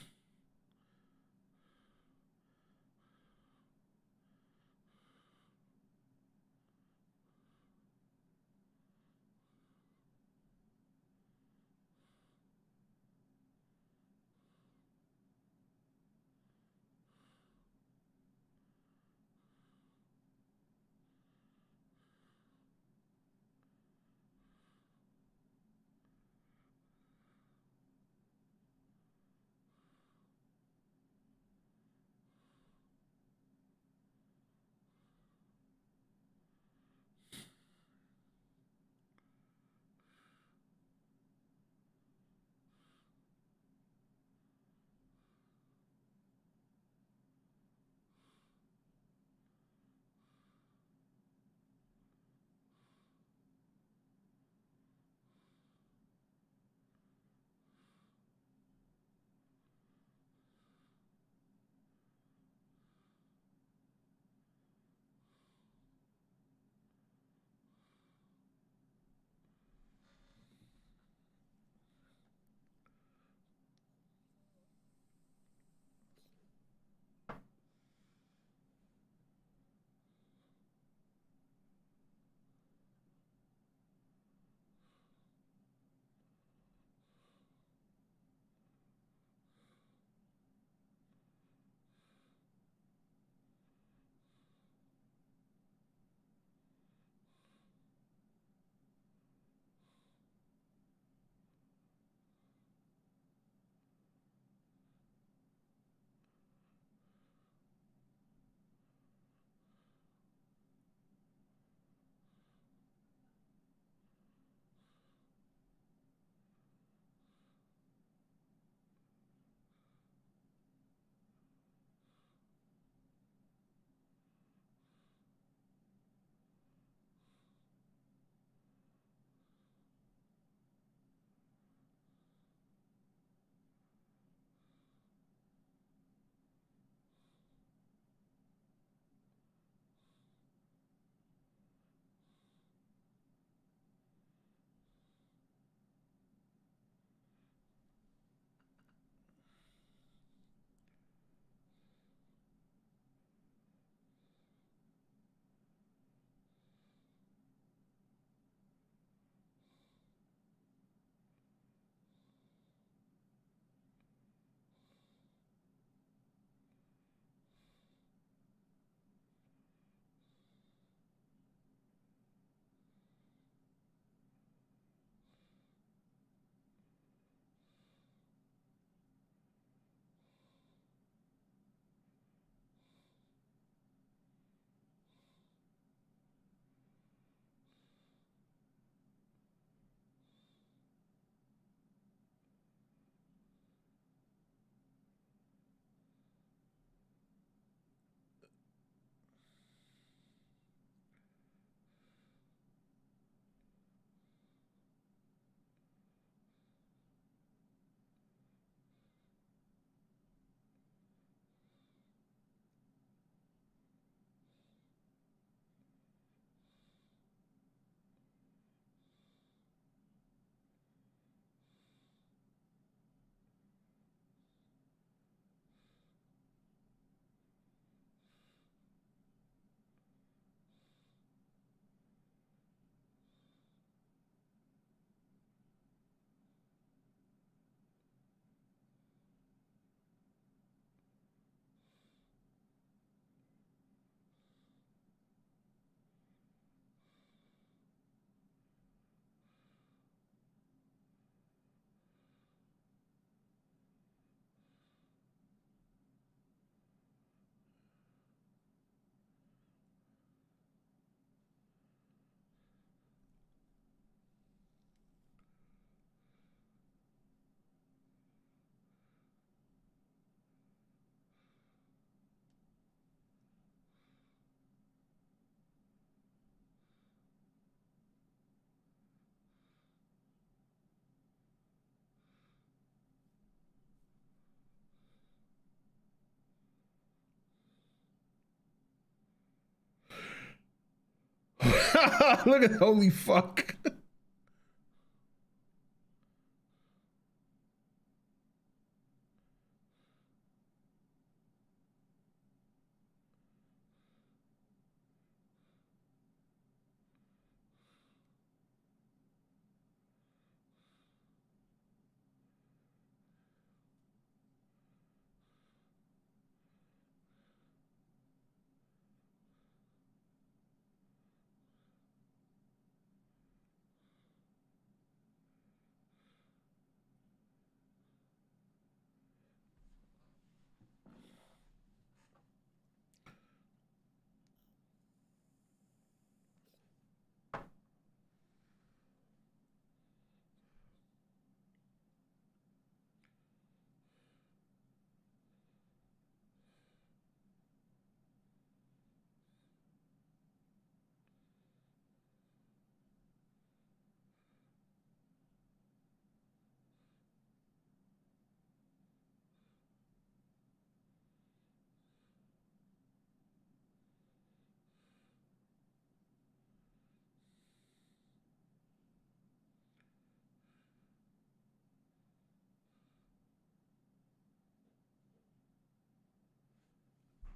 Look at holy fuck.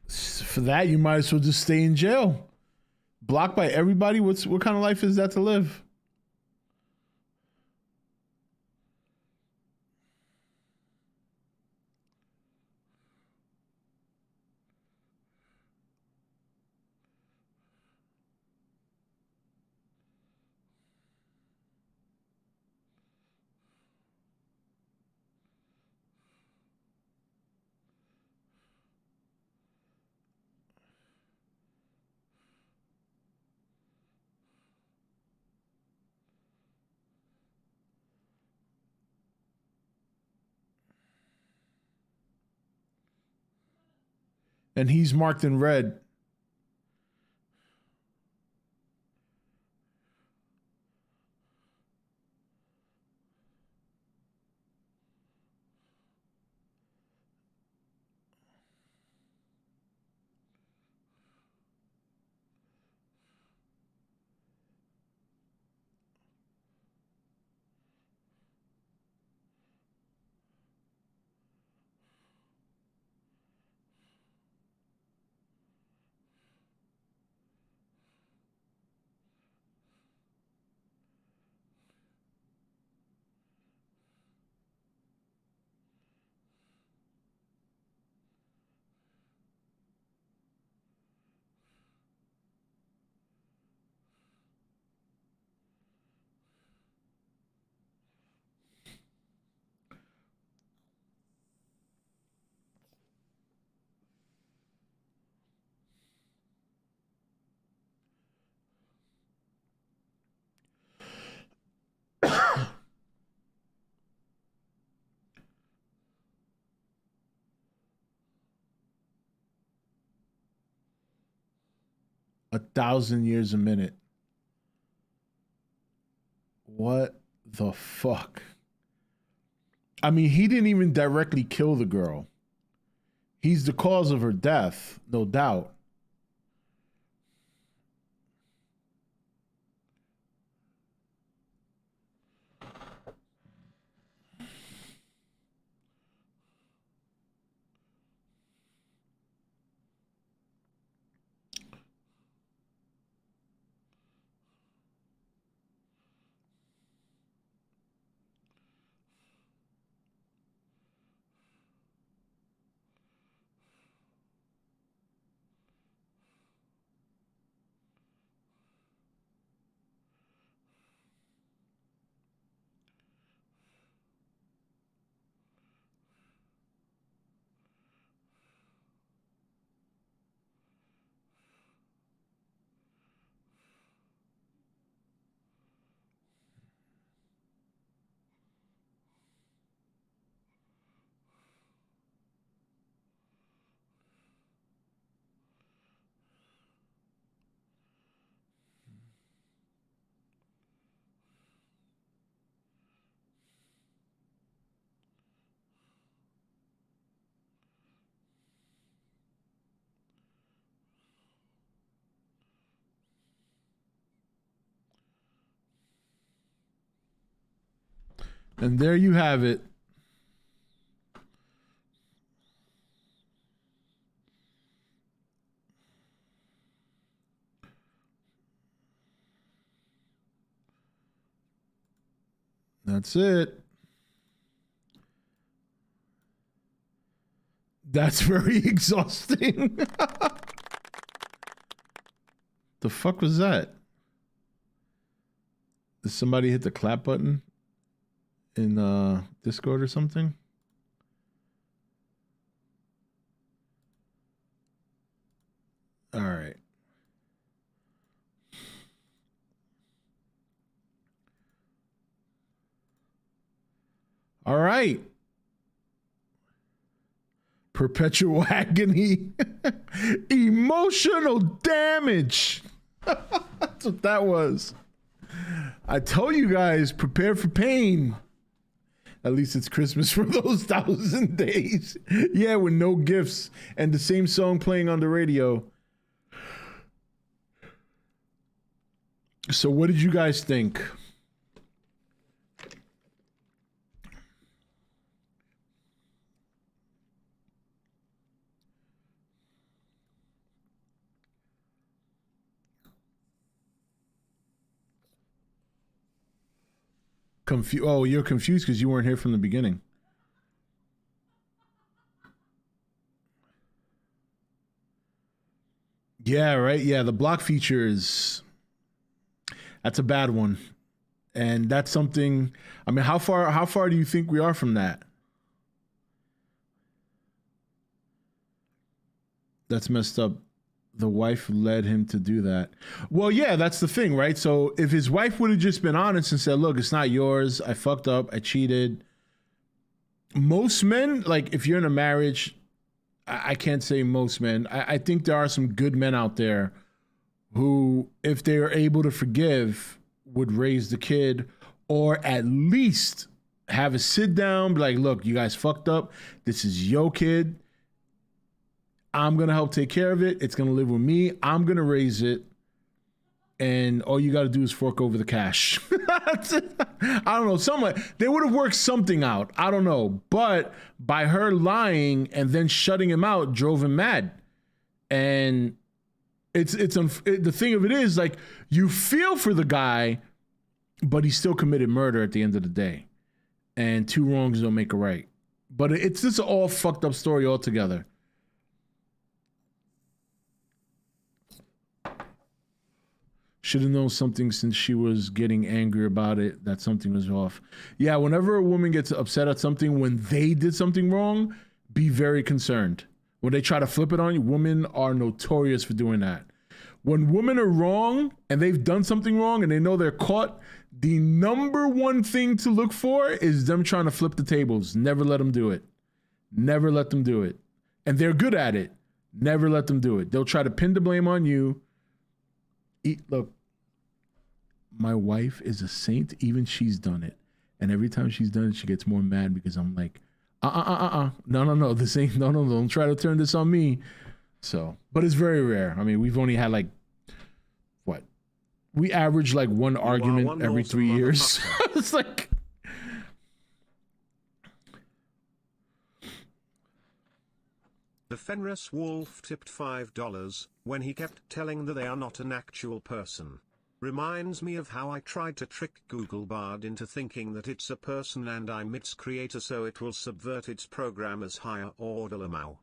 For that, you might as well just stay in jail. Blocked by everybody. What kind of life is that to live? And he's marked in red. A 1,000 years a minute. What the fuck? I mean, he didn't even directly kill the girl. He's the cause of her death, no doubt. And there you have it. That's it. That's very exhausting. The fuck was that? Did somebody hit the clap button in Discord or something? All right. All right. Perpetual agony. Emotional damage. That's what that was. I told you guys, prepare for pain. At least it's Christmas for those 1,000 days. Yeah, with no gifts and the same song playing on the radio. So what did you guys think? Oh, you're confused because you weren't here from the beginning. Yeah, right. Yeah, the block feature that's a bad one. And that's something, I mean, how far do you think we are from that? That's messed up. The wife led him to do that. Well, yeah, that's the thing, right? So if his wife would have just been honest and said, look, it's not yours. I fucked up. I cheated. Most men, like if you're in a marriage, I can't say most men. I think there are some good men out there who, if they are able to forgive, would raise the kid or at least have a sit down, be like, look, you guys fucked up. This is your kid. I'm going to help take care of it. It's going to live with me. I'm going to raise it. And all you got to do is fork over the cash. I don't know. They would have worked something out. I don't know. But by her lying and then shutting him out drove him mad. And the thing of it is, like, you feel for the guy, but he still committed murder at the end of the day. And two wrongs don't make a right. But it's just an all fucked up story altogether. Should have known something since she was getting angry about it, that something was off. Yeah, whenever a woman gets upset at something when they did something wrong, be very concerned. When they try to flip it on you, women are notorious for doing that. When women are wrong and they've done something wrong and they know they're caught, the number one thing to look for is them trying to flip the tables. Never let them do it. Never let them do it. And they're good at it. Never let them do it. They'll try to pin the blame on you. Look, my wife is a saint. Even she's done it. And every time she's done it, she gets more mad because I'm like, no, this ain't, no, don't try to turn this on me. So, but it's very rare. I mean, we've only had like, what? We average like one argument every 3 years. It's like, The Fenris Wolf tipped $5 when he kept telling that they are not an actual person. Reminds me of how I tried to trick Google Bard into thinking that it's a person and I'm its creator so it will subvert its programmer's higher order Lamau.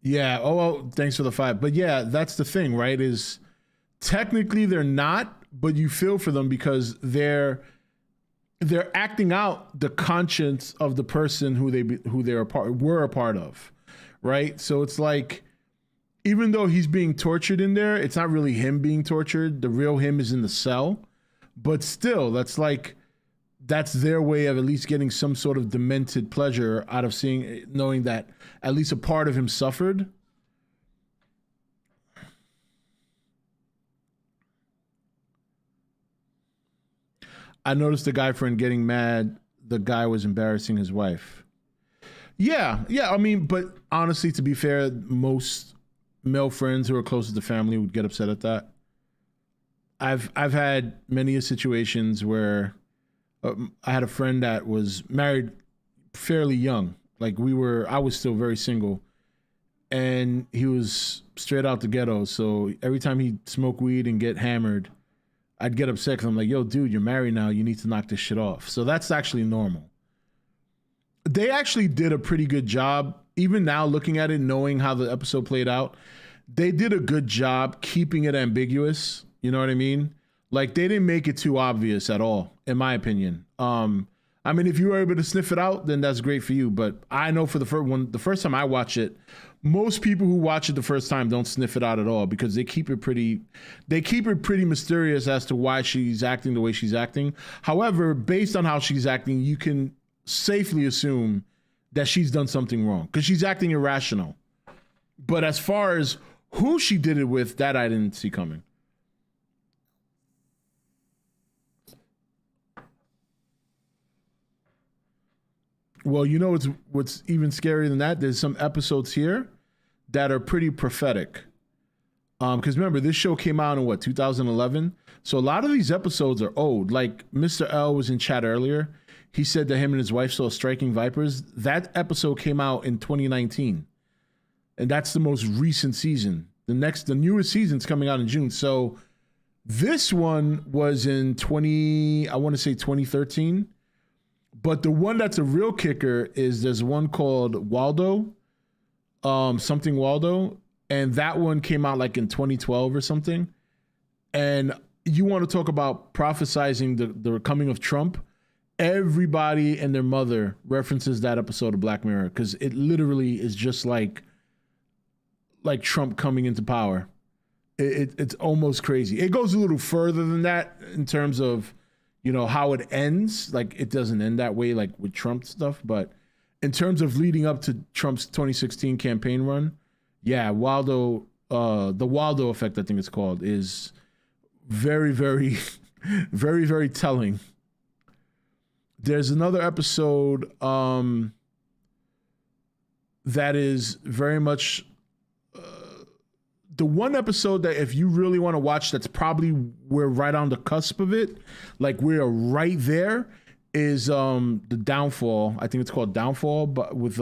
Yeah, oh, well, thanks for the 5. But yeah, that's the thing, right? Is technically they're not, but you feel for them because they're acting out the conscience of the person who they were a part of. Right? So it's like, even though he's being tortured in there, it's not really him being tortured. The real him is in the cell. But still, that's their way of at least getting some sort of demented pleasure out of knowing that at least a part of him suffered. I noticed the guy friend getting mad. The guy was embarrassing his wife. Yeah. I mean, but honestly, to be fair, most male friends who are closest to family would get upset at that. I've had many situations where I had a friend that was married fairly young. Like I was still very single, and he was straight out the ghetto. So every time he'd smoke weed and get hammered, I'd get upset because I'm like, yo, dude, you're married now. You need to knock this shit off. So that's actually normal. They actually did a pretty good job. Even now, looking at it, knowing how the episode played out, they did a good job keeping it ambiguous. You know what I mean? Like, they didn't make it too obvious at all, in my opinion. I mean, if you were able to sniff it out, then that's great for you. But I know for the first time I watch it, most people who watch it the first time don't sniff it out at all because they keep it pretty mysterious as to why she's acting the way she's acting. However, based on how she's acting, you can safely assume that she's done something wrong because she's acting irrational. But as far as who she did it with, that I didn't see coming. Well, you know what's even scarier than that? There's some episodes here that are pretty prophetic. Because remember, this show came out in 2011? So a lot of these episodes are old. Like Mr. L was in chat earlier. He said that him and his wife saw striking vipers. That episode came out in 2019. And that's the most recent season. The newest season's coming out in June. So this one was in 2013. But the one that's a real kicker is there's one called Waldo, something Waldo, and that one came out like in 2012 or something. And you want to talk about prophesizing the coming of Trump? Everybody and their mother references that episode of Black Mirror because it literally is just like Trump coming into power. It's almost crazy. It goes a little further than that in terms of, you know, how it ends. Like, it doesn't end that way, like with Trump stuff. But in terms of leading up to Trump's 2016 campaign run, yeah, Waldo, the Waldo effect, I think it's called, is very, very, very, very telling. There's another episode that is very much the one episode that if you really want to watch, that's probably we're right on the cusp of it. Like we're right there is the Downfall. I think it's called Downfall, but with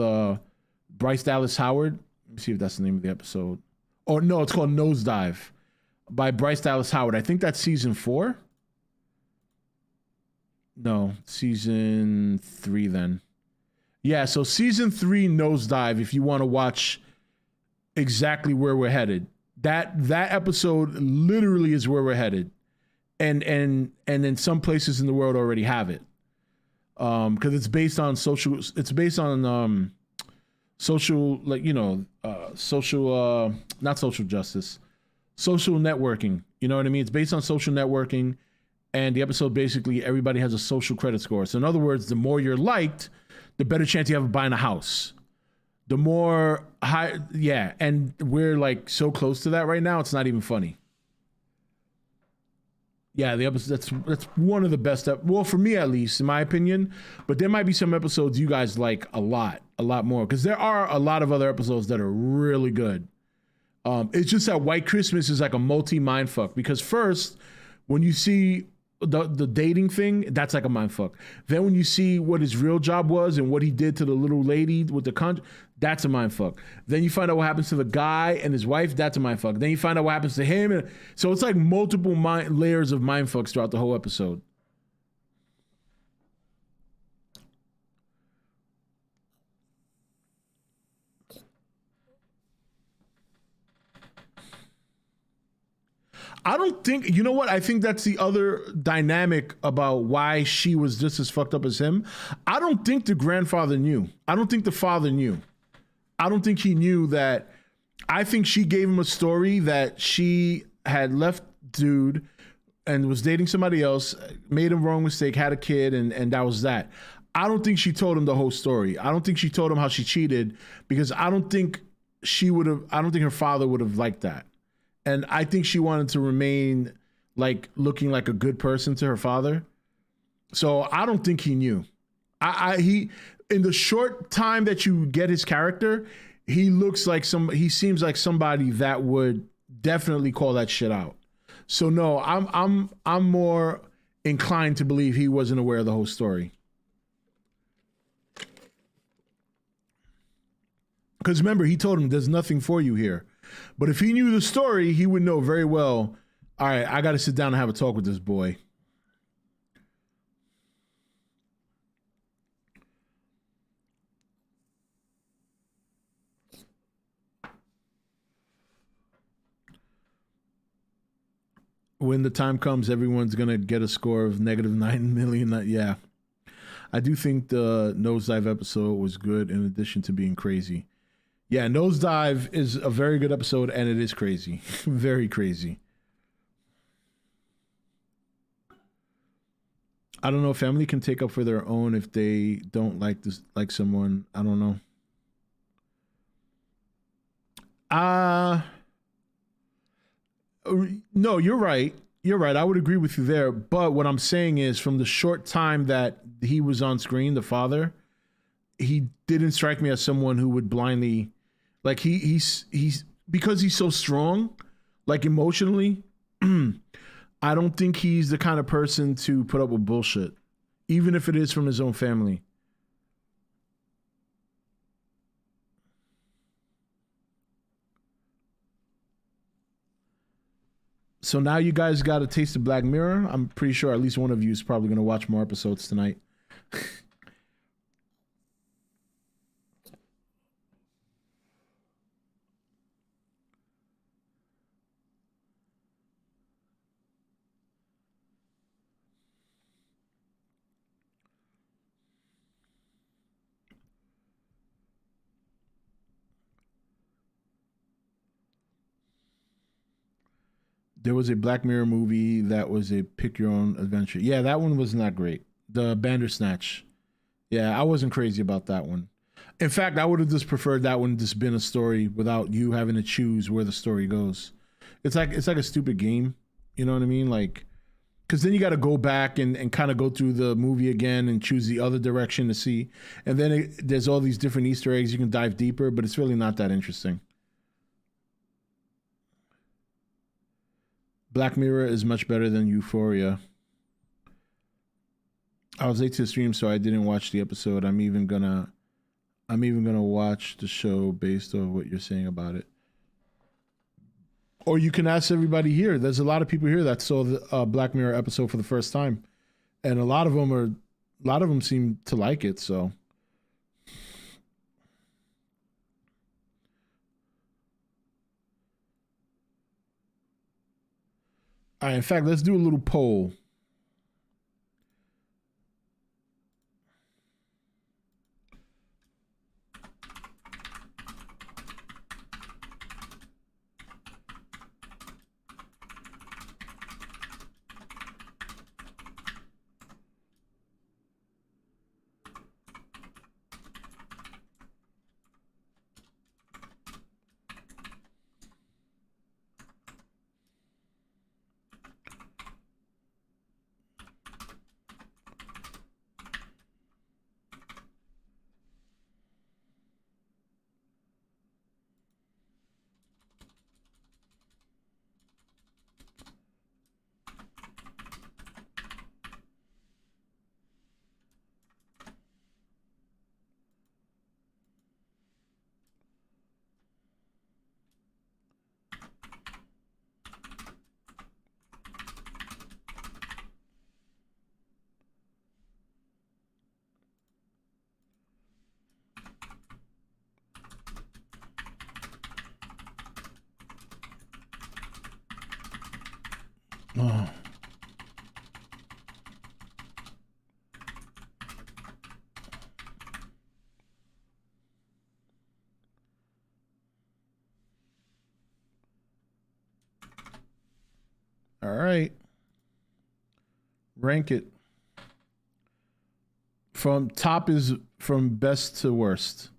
Bryce Dallas Howard. Let me see if that's the name of the episode. Oh no, it's called Nosedive by Bryce Dallas Howard. I think that's season 4. No, season 3 then. Yeah, so season 3 Nosedive if you want to watch exactly where we're headed. That episode literally is where we're headed. And in some places in the world already have it. Because it's based on social like, you know, social not social justice, social networking. You know what I mean? It's based on social networking. And the episode basically everybody has a social credit score. So in other words, the more you're liked, the better chance you have of buying a house. The more high, yeah, and we're like so close to that right now, it's not even funny. Yeah, the episode that's one of the best. Well, for me at least, in my opinion. But there might be some episodes you guys like a lot more, because there are a lot of other episodes that are really good. It's just that White Christmas is like a mindfuck because first, when you see the dating thing, that's like a mindfuck. Then when you see what his real job was and what he did to the little lady with the that's a mindfuck. Then you find out what happens to the guy and his wife, that's a mindfuck. Then you find out what happens to him. And so it's like multiple layers of mindfucks throughout the whole episode. I don't think, you know what? I think that's the other dynamic about why she was just as fucked up as him. I don't think the grandfather knew. I don't think the father knew. I don't think he knew that. I think she gave him a story that she had left dude and was dating somebody else, made a wrong mistake, had a kid, and that was that. I don't think she told him the whole story. I don't think she told him how she cheated because I don't think her father would have liked that. And I think she wanted to remain like looking like a good person to her father. So I don't think he knew. He in the short time that you get his character, he seems like somebody that would definitely call that shit out. So no, I'm more inclined to believe he wasn't aware of the whole story. Because remember, he told him there's nothing for you here. But if he knew the story, he would know very well, all right, I got to sit down and have a talk with this boy. When the time comes, everyone's going to get a score of -9 million. Yeah. I do think the Nosedive episode was good in addition to being crazy. Yeah, Nosedive is a very good episode, and it is crazy. Very crazy. I don't know. Family can take up for their own if they don't like this, like someone. I don't know. No, you're right. You're right. I would agree with you there. But what I'm saying is, from the short time that he was on screen, the father, he didn't strike me as someone who would blindly, like he's because he's so strong, like emotionally. I don't think he's the kind of person to put up with bullshit, even if it is from his own family. So now you guys got a taste of Black Mirror. I'm pretty sure at least one of you is probably going to watch more episodes tonight. There was a Black Mirror movie that was a pick your own adventure. Yeah, that one was not great. The Bandersnatch. Yeah, I wasn't crazy about that one. In fact, I would have just preferred that one just been a story without you having to choose where the story goes. It's like a stupid game. You know what I mean? Like, because then you got to go back and kind of go through the movie again and choose the other direction to see. And then there's all these different Easter eggs. You can dive deeper, but it's really not that interesting. Black Mirror is much better than Euphoria. I was late to the stream, so I didn't watch the episode. I'm even gonna watch the show based on what you're saying about it. Or you can ask everybody here. There's a lot of people here that saw the Black Mirror episode for the first time, and a lot of them seem to like it. So. All right, in fact, let's do a little poll. Oh. All right. Rank it. From top is from best to worst.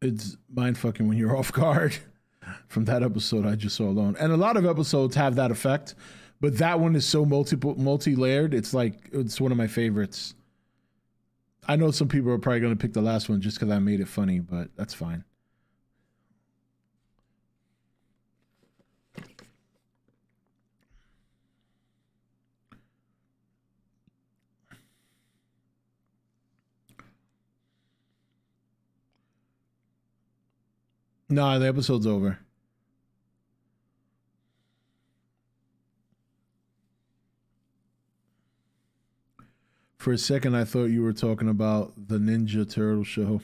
It's mind fucking when you're off guard from that episode I just saw alone. And a lot of episodes have that effect, but that one is so multi-layered. It's like, it's one of my favorites. I know some people are probably going to pick the last one just because I made it funny, but that's fine. No, the episode's over. For a second, I thought you were talking about the Ninja Turtle show.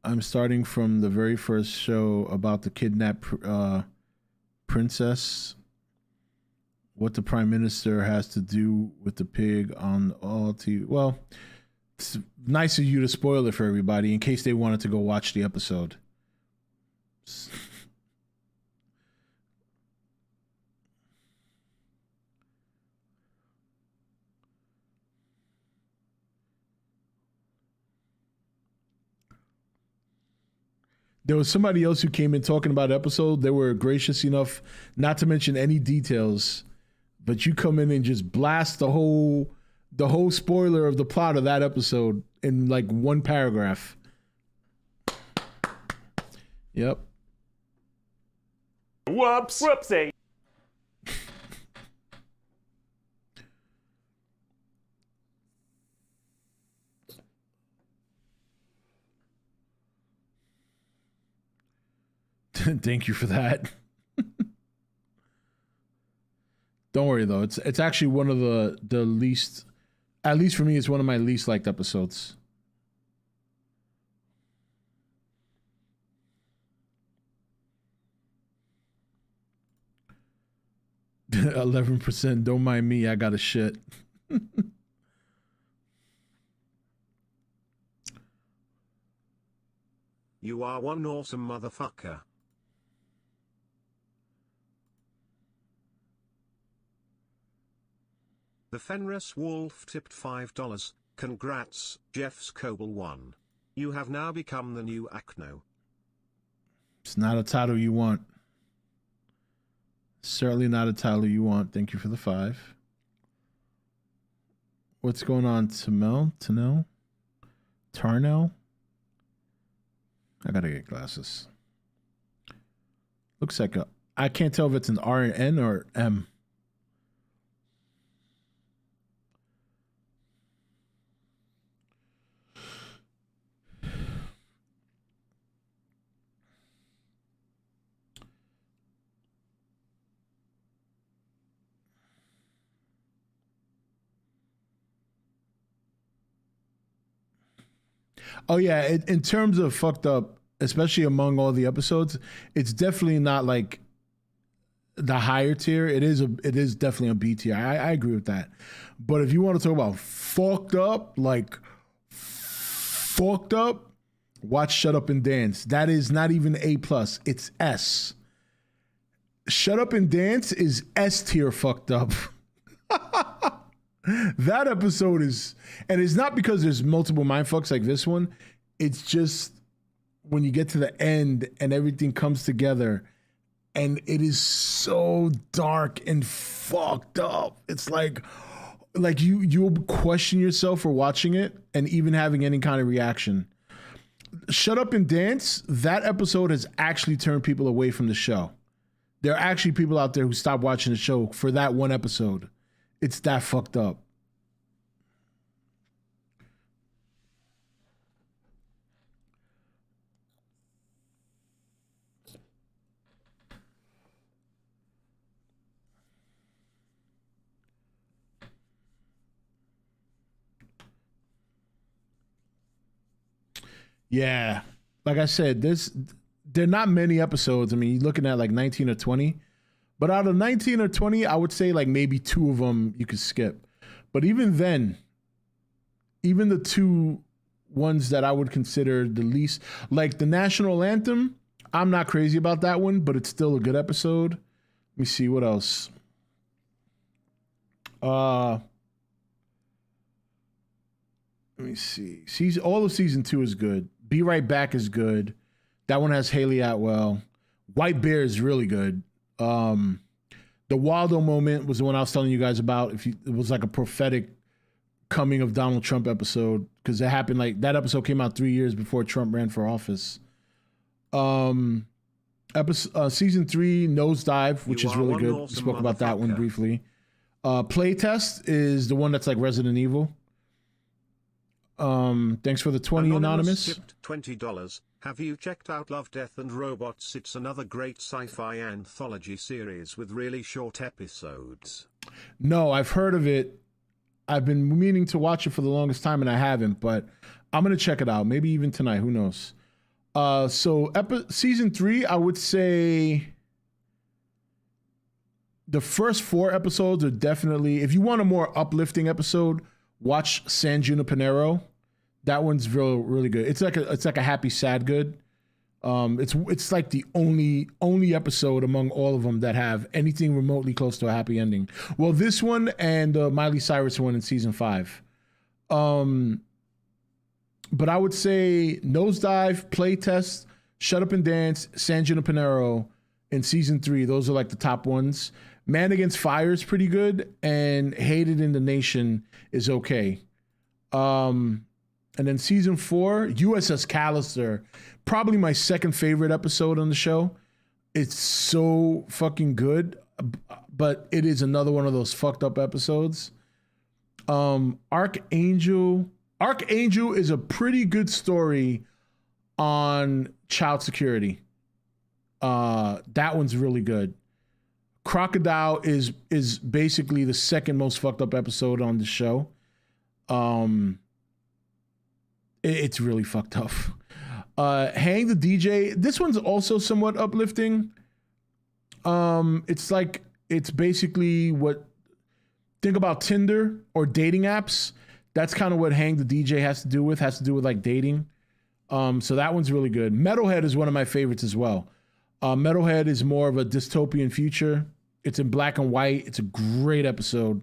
I'm starting from the very first show about the kidnapped princess. What the Prime Minister has to do with the pig on all TV. Well, it's nice of you to spoil it for everybody in case they wanted to go watch the episode. There was somebody else who came in talking about the episode. They were gracious enough not to mention any details, but you come in and just blast the whole spoiler of the plot of that episode in like one paragraph. Yep. Whoopsie. Thank you for that. Don't worry though. It's actually one of the least, at least for me, it's one of my least liked episodes. %. Don't mind me. I got a shit. You are one awesome motherfucker. The Fenris Wolf tipped $5. Congrats, Jeff Scoble 1. You have now become the new Acno. It's not a title you want. Certainly not a title you want. Thank you for the 5. What's going on, Tarnell? I gotta get glasses. Looks like I can't tell if it's an R and N or M. Oh yeah, in terms of fucked up, especially among all the episodes, it's definitely not like the higher tier. It is definitely a B tier. I agree with that. But if you want to talk about fucked up, watch Shut Up and Dance. That is not even A+. It's S. Shut Up and Dance is S tier fucked up. That episode is, and it's not because there's multiple mindfucks like this one. It's just when you get to the end and everything comes together, and it is so dark and fucked up. It's like you'll question yourself for watching it and even having any kind of reaction. Shut Up and Dance. That episode has actually turned people away from the show. There are actually people out there who stopped watching the show for that one episode. It's that fucked up. Yeah. Like I said, there are not many episodes. I mean, you're looking at like 19 or 20. But out of 19 or 20, I would say like maybe 2 of them you could skip. But even then, even the 2 ones that I would consider the least, like the National Anthem, I'm not crazy about that one, but it's still a good episode. Let me see, what else? Let me see. All of season 2 is good. Be Right Back is good. That one has Haley Atwell. White Bear is really good. The Waldo moment was the one I was telling you guys about. It was like a prophetic coming of Donald Trump episode because it happened like that episode came out 3 years before Trump ran for office. Season 3, Nosedive, which You is are really one good. We awesome spoke about that one motherfucker. briefly. Playtest is the one that's like Resident Evil. Thanks for the 20, Anonymous. Tipped $20. Have you checked out Love, Death and Robots? It's another great sci-fi anthology series with really short episodes. No, I've heard of it. I've been meaning to watch it for the longest time and I haven't, but I'm going to check it out. Maybe even tonight. Who knows? Season 3, I would say the first 4 episodes are definitely, if you want a more uplifting episode, watch San Junipero. That one's really good. It's like a happy, sad, good. It's like the only episode among all of them that have anything remotely close to a happy ending. Well, this one and the Miley Cyrus one in season 5. But I would say Nosedive, Playtest, Shut Up and Dance, San Junipero in season 3. Those are like the top ones. Man Against Fire is pretty good, and Hated in the Nation is okay. And then season 4, USS Callister, probably my second favorite episode on the show. It's so fucking good, but it is another one of those fucked up episodes. Archangel is a pretty good story on child security. That one's really good. Crocodile is basically the second most fucked up episode on the show. It's really fucked up. Hang the DJ. This one's also somewhat uplifting. It's basically think about Tinder or dating apps. That's kind of what Hang the DJ has to do with like dating. So that one's really good. Metalhead is one of my favorites as well. Metalhead is more of a dystopian future. It's in black and white. It's a great episode.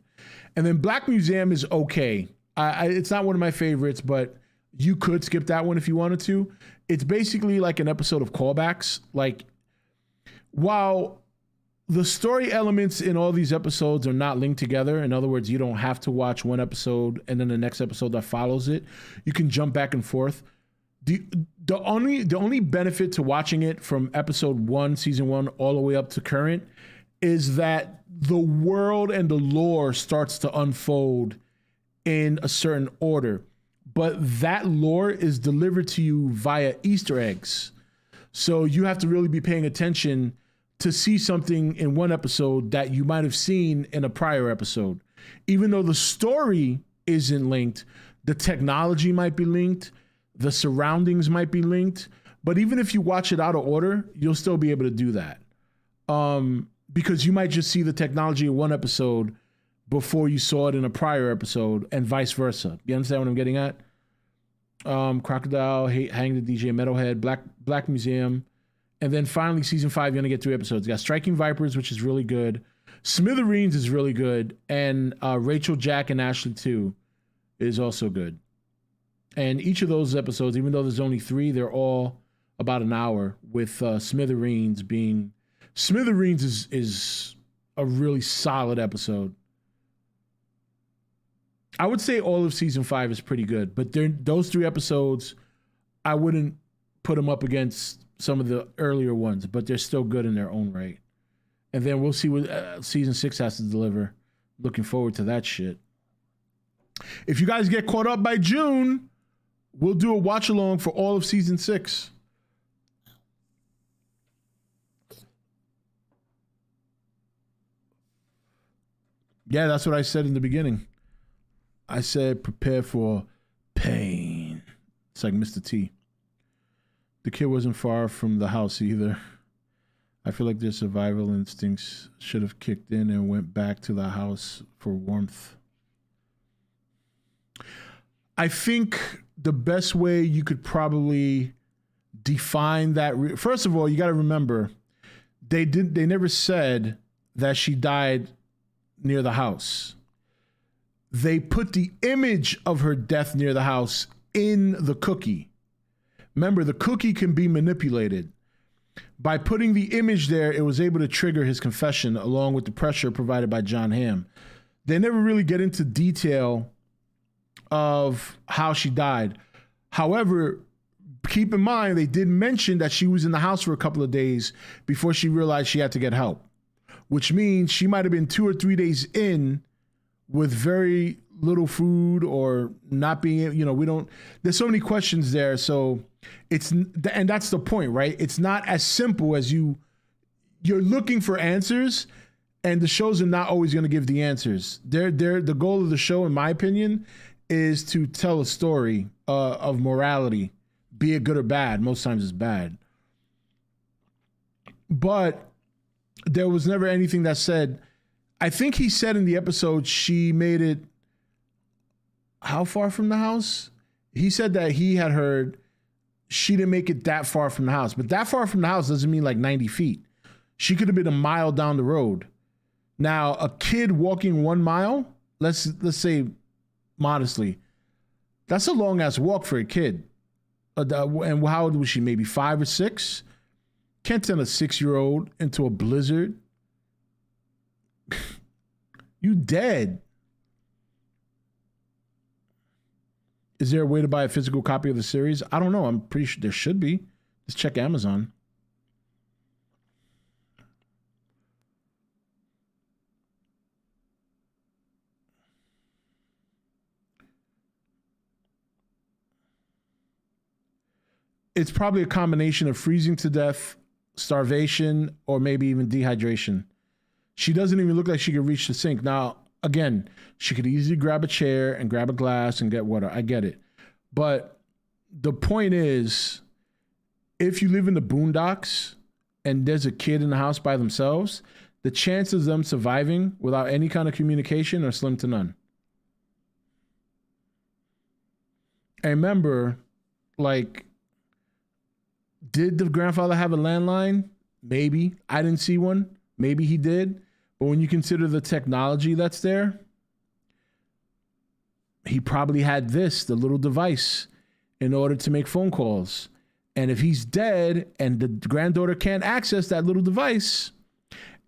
And then Black Museum is okay. It's not one of my favorites, but you could skip that one if you wanted to. It's basically like an episode of callbacks. Like, while the story elements in all these episodes are not linked together, in other words, you don't have to watch one episode and then the next episode that follows it. You can jump back and forth. The only benefit to watching it from episode 1, season 1, all the way up to current is that the world and the lore starts to unfold in a certain order. But that lore is delivered to you via Easter eggs. So you have to really be paying attention to see something in one episode that you might have seen in a prior episode. Even though the story isn't linked, the technology might be linked, the surroundings might be linked. But even if you watch it out of order, you'll still be able to do that. Because you might just see the technology in one episode before you saw it in a prior episode, and vice versa. You understand what I'm getting at? Crocodile, Hang the DJ, Metalhead, Black Museum, and then finally season 5. You're gonna get 3 episodes. You got Striking Vipers, which is really good. Smithereens is really good, and Rachel, Jack, and Ashley 2 is also good. And each of those episodes, even though there's only 3, they're all about an hour. With Smithereens is a really solid episode. I would say all of season 5 is pretty good, but those 3 episodes, I wouldn't put them up against some of the earlier ones, but they're still good in their own right. And then we'll see what season 6 has to deliver. Looking forward to that shit. If you guys get caught up by June, we'll do a watch along for all of season 6. Yeah, that's what I said in the beginning. I said, prepare for pain. It's like Mr. T. The kid wasn't far from the house either. I feel like their survival instincts should have kicked in and went back to the house for warmth. I think the best way you could probably define that... First of all, you got to remember, they never said that she died near the house. They put the image of her death near the house in the cookie. Remember, the cookie can be manipulated. By putting the image there, it was able to trigger his confession along with the pressure provided by John Hamm. They never really get into detail of how she died. However, keep in mind, they did mention that she was in the house for a couple of days before she realized she had to get help, which means she might have been 2 or 3 days in with very little food or not being, we don't, there's so many questions there. So and that's the point, right? It's not as simple as you're looking for answers, and the shows are not always going to give the answers. The goal of the show, in my opinion, is to tell a story of morality, be it good or bad. Most times it's bad. But there was never anything that said, I think he said in the episode she made it how far from the house? He said that he had heard she didn't make it that far from the house. But that far from the house doesn't mean like 90 feet. She could have been a mile down the road. Now, a kid walking 1 mile, let's say modestly, that's a long ass walk for a kid. And how old was she? Maybe 5 or 6? Can't send a 6-year-old into a blizzard. You dead. Is there a way to buy a physical copy of the series? I don't know. I'm pretty sure there should be. Just check Amazon. It's probably a combination of freezing to death, starvation, or maybe even dehydration. She doesn't even look like she could reach the sink. Now, again, she could easily grab a chair and grab a glass and get water. I get it. But the point is, if you live in the boondocks and there's a kid in the house by themselves, the chances of them surviving without any kind of communication are slim to none. And remember, like, did the grandfather have a landline? Maybe. I didn't see one. Maybe he did. But when you consider the technology that's there, he probably had the little device, in order to make phone calls. And if he's dead and the granddaughter can't access that little device,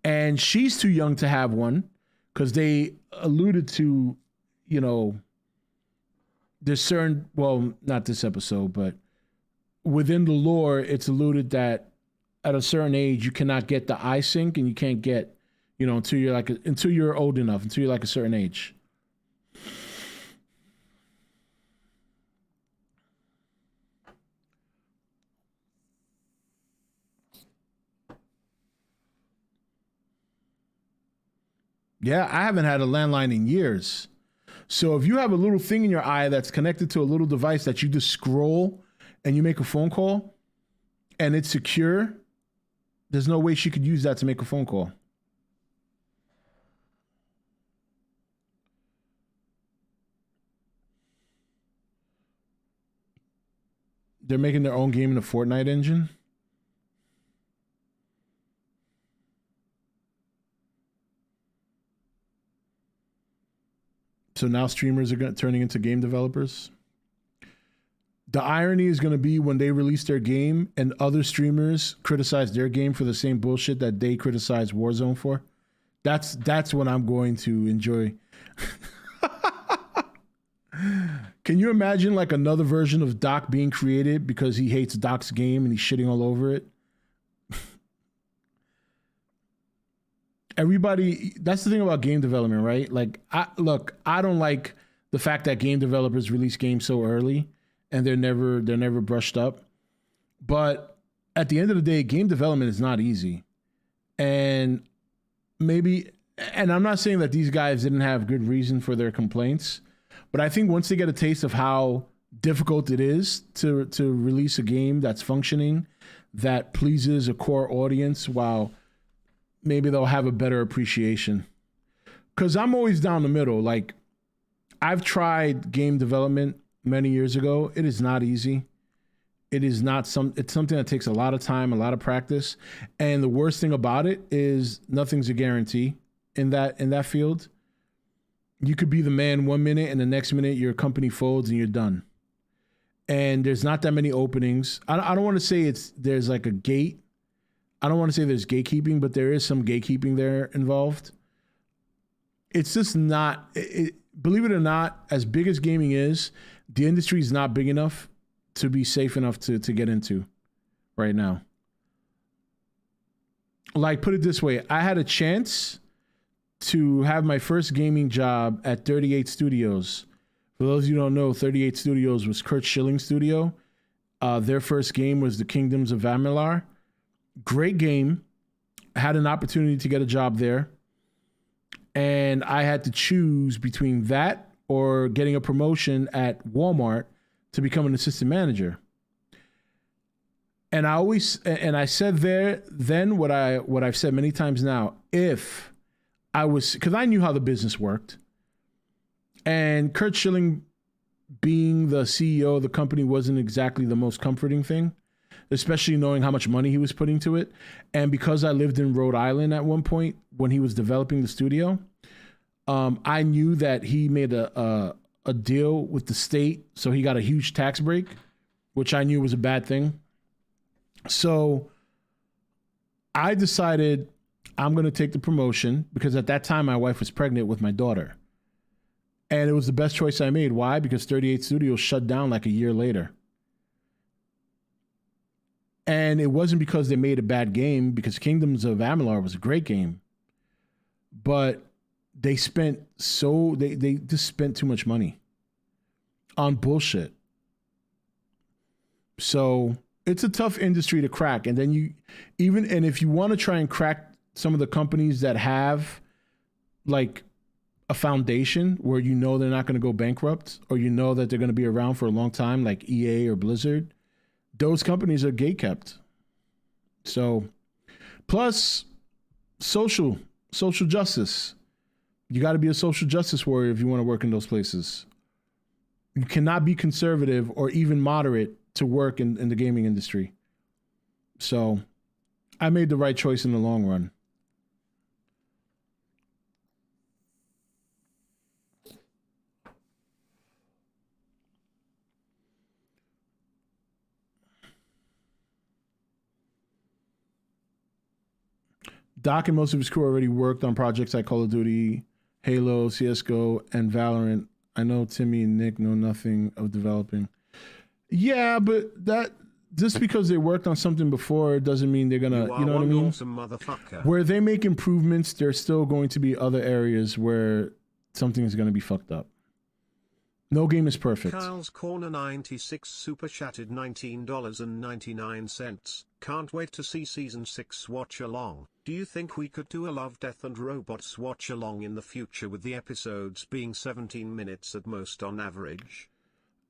and she's too young to have one, because they alluded to, there's certain, well, not this episode, but within the lore, it's alluded that at a certain age, you cannot get the eye sync, and you can't get, until you're old enough, until you're like a certain age. Yeah, I haven't had a landline in years. So if you have a little thing in your eye that's connected to a little device that you just scroll and you make a phone call and it's secure, there's no way she could use that to make a phone call. They're making their own game in the Fortnite engine. So now streamers are turning into game developers. The irony is going to be when they release their game and other streamers criticize their game for the same bullshit that they criticize Warzone for. That's what I'm going to enjoy. Can you imagine like another version of Doc being created because he hates Doc's game and he's shitting all over it? Everybody, that's the thing about game development, right? Like, I don't like the fact that game developers release games so early and they're never brushed up. But at the end of the day, game development is not easy. And I'm not saying that these guys didn't have good reason for their complaints, but I think once they get a taste of how difficult it is to release a game that's functioning, that pleases a core audience, while maybe they'll have a better appreciation. Because I'm always down the middle. Like, I've tried game development many years ago. It is not easy. It's something that takes a lot of time, a lot of practice. And the worst thing about it is nothing's a guarantee in that field. You could be the man 1 minute and the next minute your company folds and you're done. And there's not that many openings. I don't want to say there's like a gate. I don't want to say there's gatekeeping, but there is some gatekeeping there involved. It's just not, believe it or not, as big as gaming is, the industry is not big enough to be safe enough to get into right now. Like, put it this way, I had a chance to have my first gaming job at 38 Studios. For those of you who don't know, 38 Studios was Kurt Schilling's studio. Their first game was The Kingdoms of Amalur. Great game. I had an opportunity to get a job there. And I had to choose between that or getting a promotion at Walmart to become an assistant manager. And I said then what I've said many times now, if I was, because I knew how the business worked, and Kurt Schilling being the CEO of the company wasn't exactly the most comforting thing, especially knowing how much money he was putting to it. And because I lived in Rhode Island at one point when he was developing the studio, I knew that he made a deal with the state, so he got a huge tax break, which I knew was a bad thing. So I decided I'm going to take the promotion because at that time my wife was pregnant with my daughter. And it was the best choice I made. Why? Because 38 Studios shut down like a year later. And it wasn't because they made a bad game, because Kingdoms of Amalur was a great game. But they just spent too much money on bullshit. So it's a tough industry to crack. And then if you want to try and crack some of the companies that have like a foundation where you know they're not going to go bankrupt, or you know that they're going to be around for a long time, like EA or Blizzard, those companies are gatekept. So, plus social justice. You got to be a social justice warrior if you want to work in those places. You cannot be conservative or even moderate to work in the gaming industry. So I made the right choice in the long run. Doc and most of his crew already worked on projects like Call of Duty, Halo, CSGO, and Valorant. I know Timmy and Nick know nothing of developing. Yeah, but that just because they worked on something before doesn't mean they're gonna, you know what I mean? Awesome motherfucker. Where they make improvements, there's still going to be other areas where something is going to be fucked up. No game is perfect. Kyle's Corner 96 super chatted $19.99. Can't wait to see season 6 watch along. Do you think we could do a Love, Death and Robots watch along in the future, with the episodes being 17 minutes at most on average?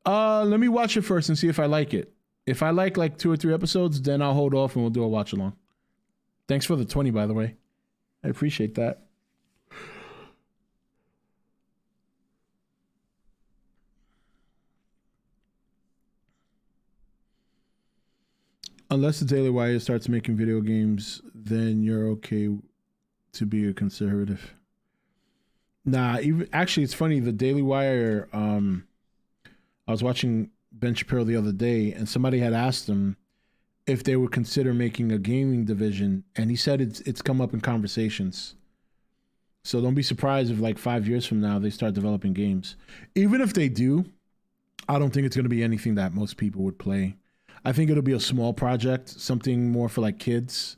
Let me watch it first and see if I like it. If I like 2 or 3 episodes, then I'll hold off and we'll do a watch along. Thanks for the 20, by the way. I appreciate that. Unless the Daily Wire starts making video games, then you're okay to be a conservative. Nah, actually, it's funny. The Daily Wire, I was watching Ben Shapiro the other day, and somebody had asked him if they would consider making a gaming division, and he said it's come up in conversations. So don't be surprised if 5 years from now they start developing games. Even if they do, I don't think it's going to be anything that most people would play. I think it'll be a small project, something more for kids.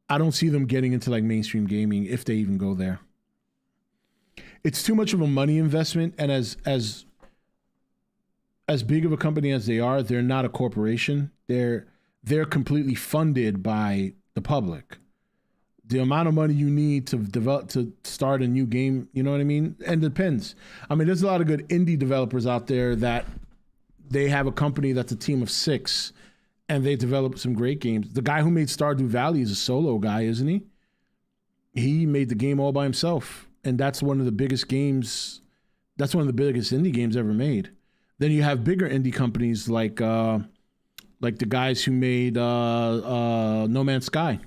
I don't see them getting into mainstream gaming if they even go there. It's too much of a money investment, and as big of a company as they are, they're not a corporation. They're completely funded by the public. The amount of money you need to start a new game, you know what I mean? And it depends. I mean, there's a lot of good indie developers out there that they have a company that's a team of 6 and they develop some great games. The guy who made Stardew Valley is a solo guy, isn't he? He made the game all by himself. And that's one of the biggest games. That's one of the biggest indie games ever made. Then you have bigger indie companies like the guys who made No Man's Sky.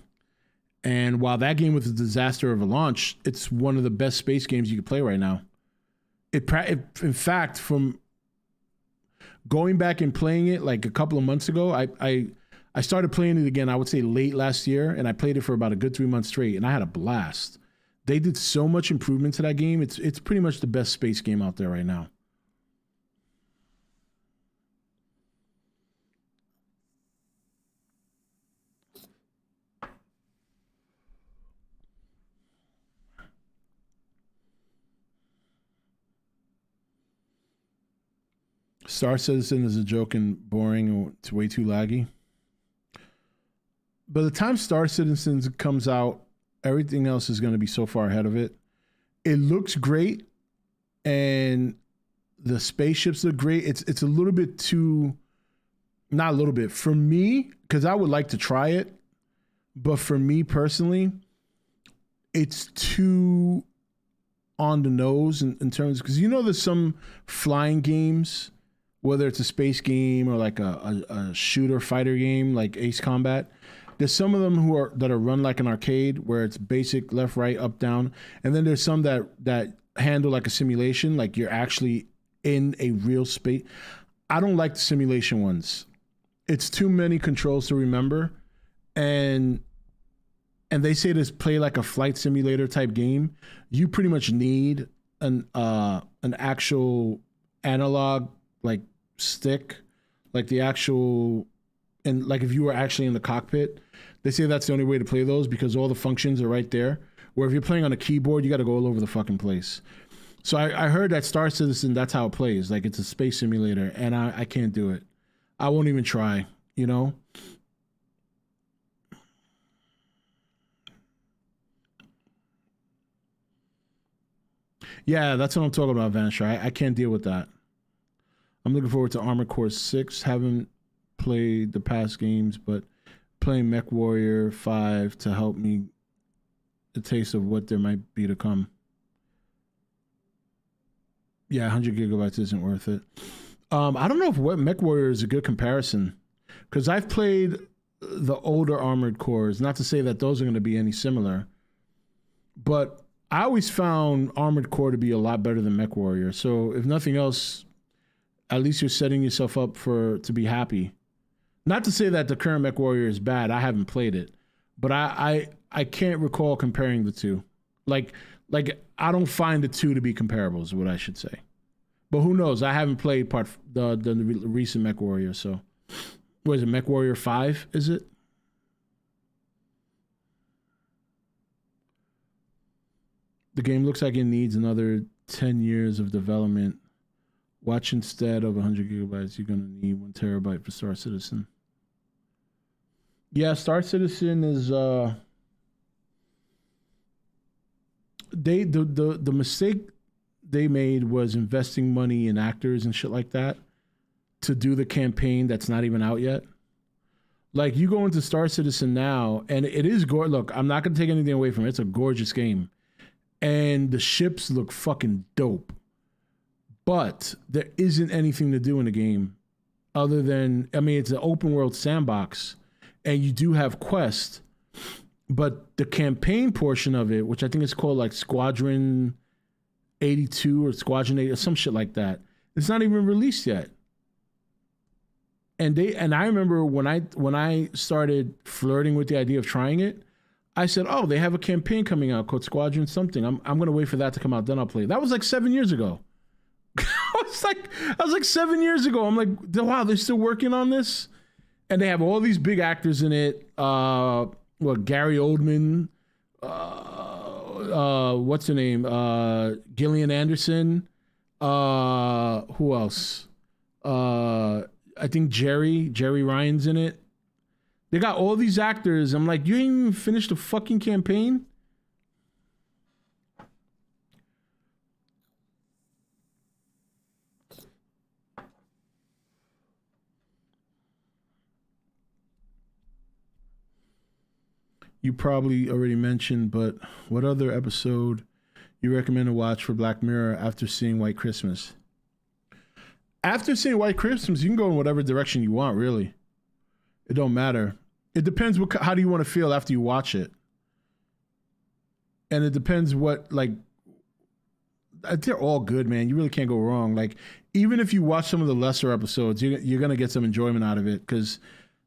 And while that game was a disaster of a launch, it's one of the best space games you can play right now. In fact, from going back and playing it a couple of months ago, I started playing it again, I would say late last year, and I played it for about a good 3 months straight, and I had a blast. They did so much improvement to that game. It's pretty much the best space game out there right now. Star Citizen is a joke and boring and it's way too laggy. By the time Star Citizen comes out, everything else is going to be so far ahead of it. It looks great, and the spaceships look great. It's a little bit too, not a little bit, for me, because I would like to try it, but for me personally, it's too on the nose in terms, because you know there's some flying games, whether it's a space game or like a shooter fighter game like Ace Combat. There's some of them that are run like an arcade where it's basic left, right, up, down. And then there's some that handle like a simulation, like you're actually in a real space. I don't like the simulation ones. It's too many controls to remember. And they say to play like a flight simulator type game, you pretty much need an actual analog like stick, like the actual, and like if you were actually in the cockpit. They say that's the only way to play those because all the functions are right there. Where if you're playing on a keyboard, you got to go all over the fucking place. So I heard that Star Citizen, that's how it plays. Like it's a space simulator, and I can't do it. I won't even try, you know? Yeah, that's what I'm talking about, Vanisher. I can't deal with that. I'm looking forward to Armored Core 6. Haven't played the past games, but playing Mech Warrior 5 to help me a taste of what there might be to come. Yeah, 100 gigabytes isn't worth it. I don't know if Mech Warrior is a good comparison, because I've played the older Armored Cores. Not to say that those are going to be any similar, but I always found Armored Core to be a lot better than Mech Warrior. So if nothing else, at least you're setting yourself up to be happy. Not to say that the current Mech Warrior is bad. I haven't played it, but I can't recall comparing the two. Like I don't find the two to be comparable is what I should say. But who knows? I haven't played the recent Mech Warrior. So what is it? Mech Warrior 5? Is it? The game looks like it needs another 10 years of development. Watch instead of 100 gigabytes. You're gonna need 1 terabyte for Star Citizen. Yeah, Star Citizen is the mistake they made was investing money in actors and shit like that to do the campaign that's not even out yet. Like you go into Star Citizen now, and it is gorgeous. Look, I'm not gonna take anything away from it. It's a gorgeous game, and the ships look fucking dope. But there isn't anything to do in the game other than, I mean, it's an open world sandbox and you do have quests, but the campaign portion of it, which I think is called like Squadron 82 or Squadron 8 or some shit like that, it's not even released yet. And I remember when I started flirting with the idea of trying it, I said, oh, they have a campaign coming out called Squadron something. I'm going to wait for that to come out, then I'll play. That was like 7 years ago. I was like 7 years ago. I'm like, wow, they're still working on this, and they have all these big actors in it. Gary Oldman, what's her name? Gillian Anderson. Who else? I think Jerry Ryan's in it. They got all these actors. I'm like, you ain't even finished the fucking campaign? You probably already mentioned, but what other episode you recommend to watch for Black Mirror after seeing White Christmas? After seeing White Christmas, you can go in whatever direction you want, really. It don't matter. It depends how do you want to feel after you watch it. And it depends what, like, they're all good, man. You really can't go wrong. Like, even if you watch some of the lesser episodes, you're going to get some enjoyment out of it, because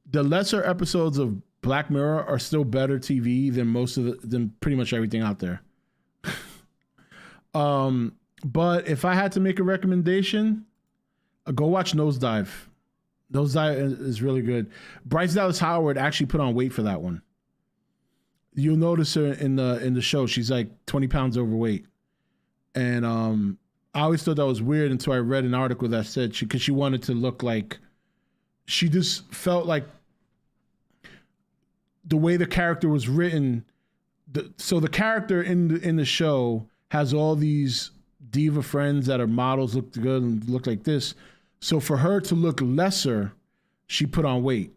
the lesser episodes of Black Mirror are still better TV than than pretty much everything out there. But if I had to make a recommendation, go watch Nosedive. Nosedive is really good. Bryce Dallas Howard actually put on weight for that one. You'll notice her in the show. She's like 20 pounds overweight. And I always thought that was weird until I read an article that said because she wanted to look like, she just felt like the way the character was written. So the character in the show has all these diva friends that are models, look good and look like this. So for her to look lesser, she put on weight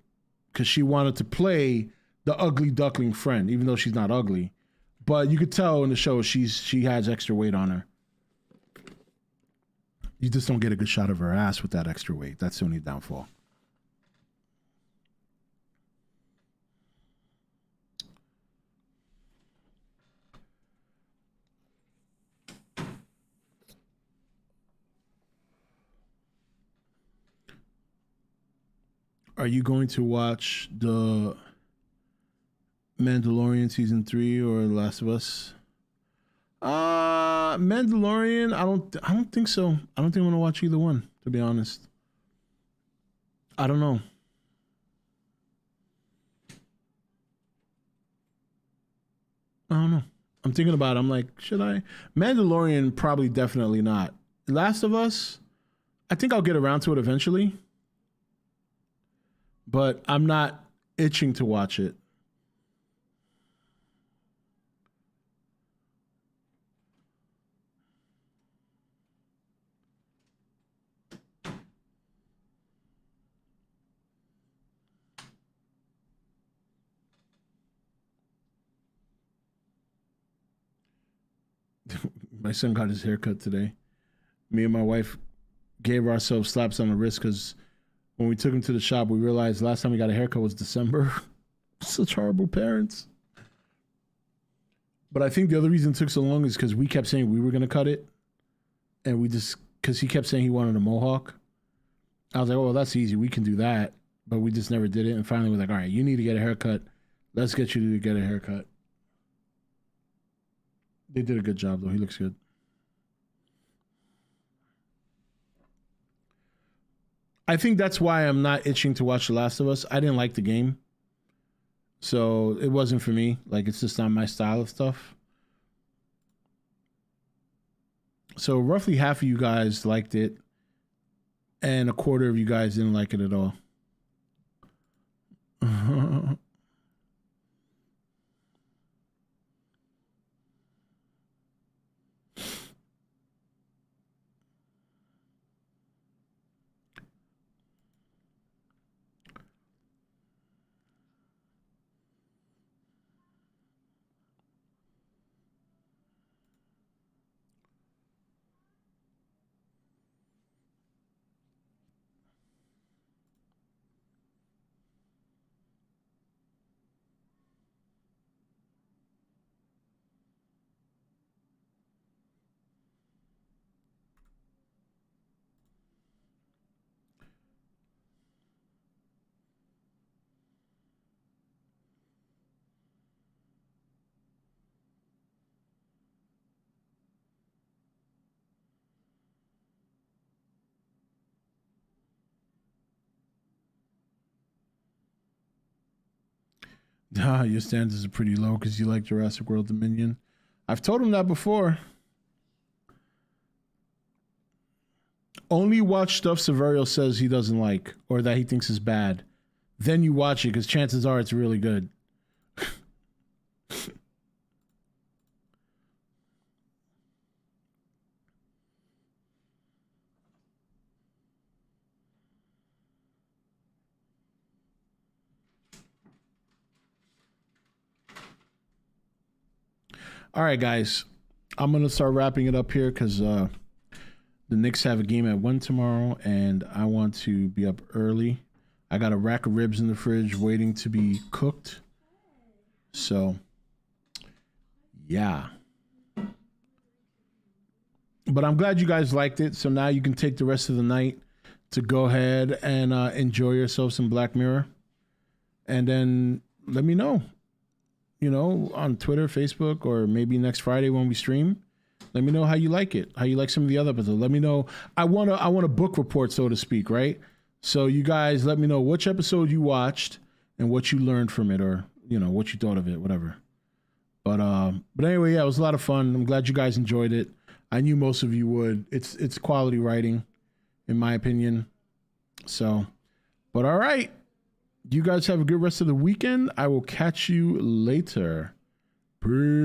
because she wanted to play the ugly duckling friend, even though she's not ugly. But you could tell in the show she has extra weight on her. You just don't get a good shot of her ass with that extra weight. That's the only downfall. Are you going to watch the Mandalorian season 3 or The Last of Us? Mandalorian, I don't think so. I don't think I'm gonna watch either one, to be honest. I don't know. I don't know. I'm thinking about it. I'm like, should I? Mandalorian, probably definitely not. Last of Us, I think I'll get around to it eventually. But I'm not itching to watch it. My son got his haircut today. Me and my wife gave ourselves slaps on the wrist because when we took him to the shop, we realized last time we got a haircut was December. Such horrible parents. But I think the other reason it took so long is because we kept saying we were going to cut it. And because he kept saying he wanted a mohawk. I was like, oh, well, that's easy. We can do that. But we just never did it. And finally, we're like, all right, you need to get a haircut. Let's get you to get a haircut. They did a good job, though. He looks good. I think that's why I'm not itching to watch The Last of Us. I didn't like the game. So it wasn't for me. Like, it's just not my style of stuff. So roughly half of you guys liked it. And a quarter of you guys didn't like it at all. Your standards are pretty low because you like Jurassic World Dominion. I've told him that before. Only watch stuff Severio says he doesn't like or that he thinks is bad. Then you watch it because chances are it's really good. All right, guys. I'm going to start wrapping it up here because the Knicks have a game at 1 tomorrow, and I want to be up early. I got a rack of ribs in the fridge waiting to be cooked. So, yeah. But I'm glad you guys liked it. So now you can take the rest of the night to go ahead and enjoy yourself some Black Mirror. And then let me know. You know, on Twitter, Facebook, or maybe next Friday when we stream. Let me know how you like it. How you like some of the other episodes. Let me know. I want a book report, so to speak, right? So you guys let me know which episode you watched and what you learned from it, or what you thought of it, whatever. But anyway, yeah, it was a lot of fun. I'm glad you guys enjoyed it. I knew most of you would. It's quality writing, in my opinion. So, but all right. You guys have a good rest of the weekend. I will catch you later. Peace.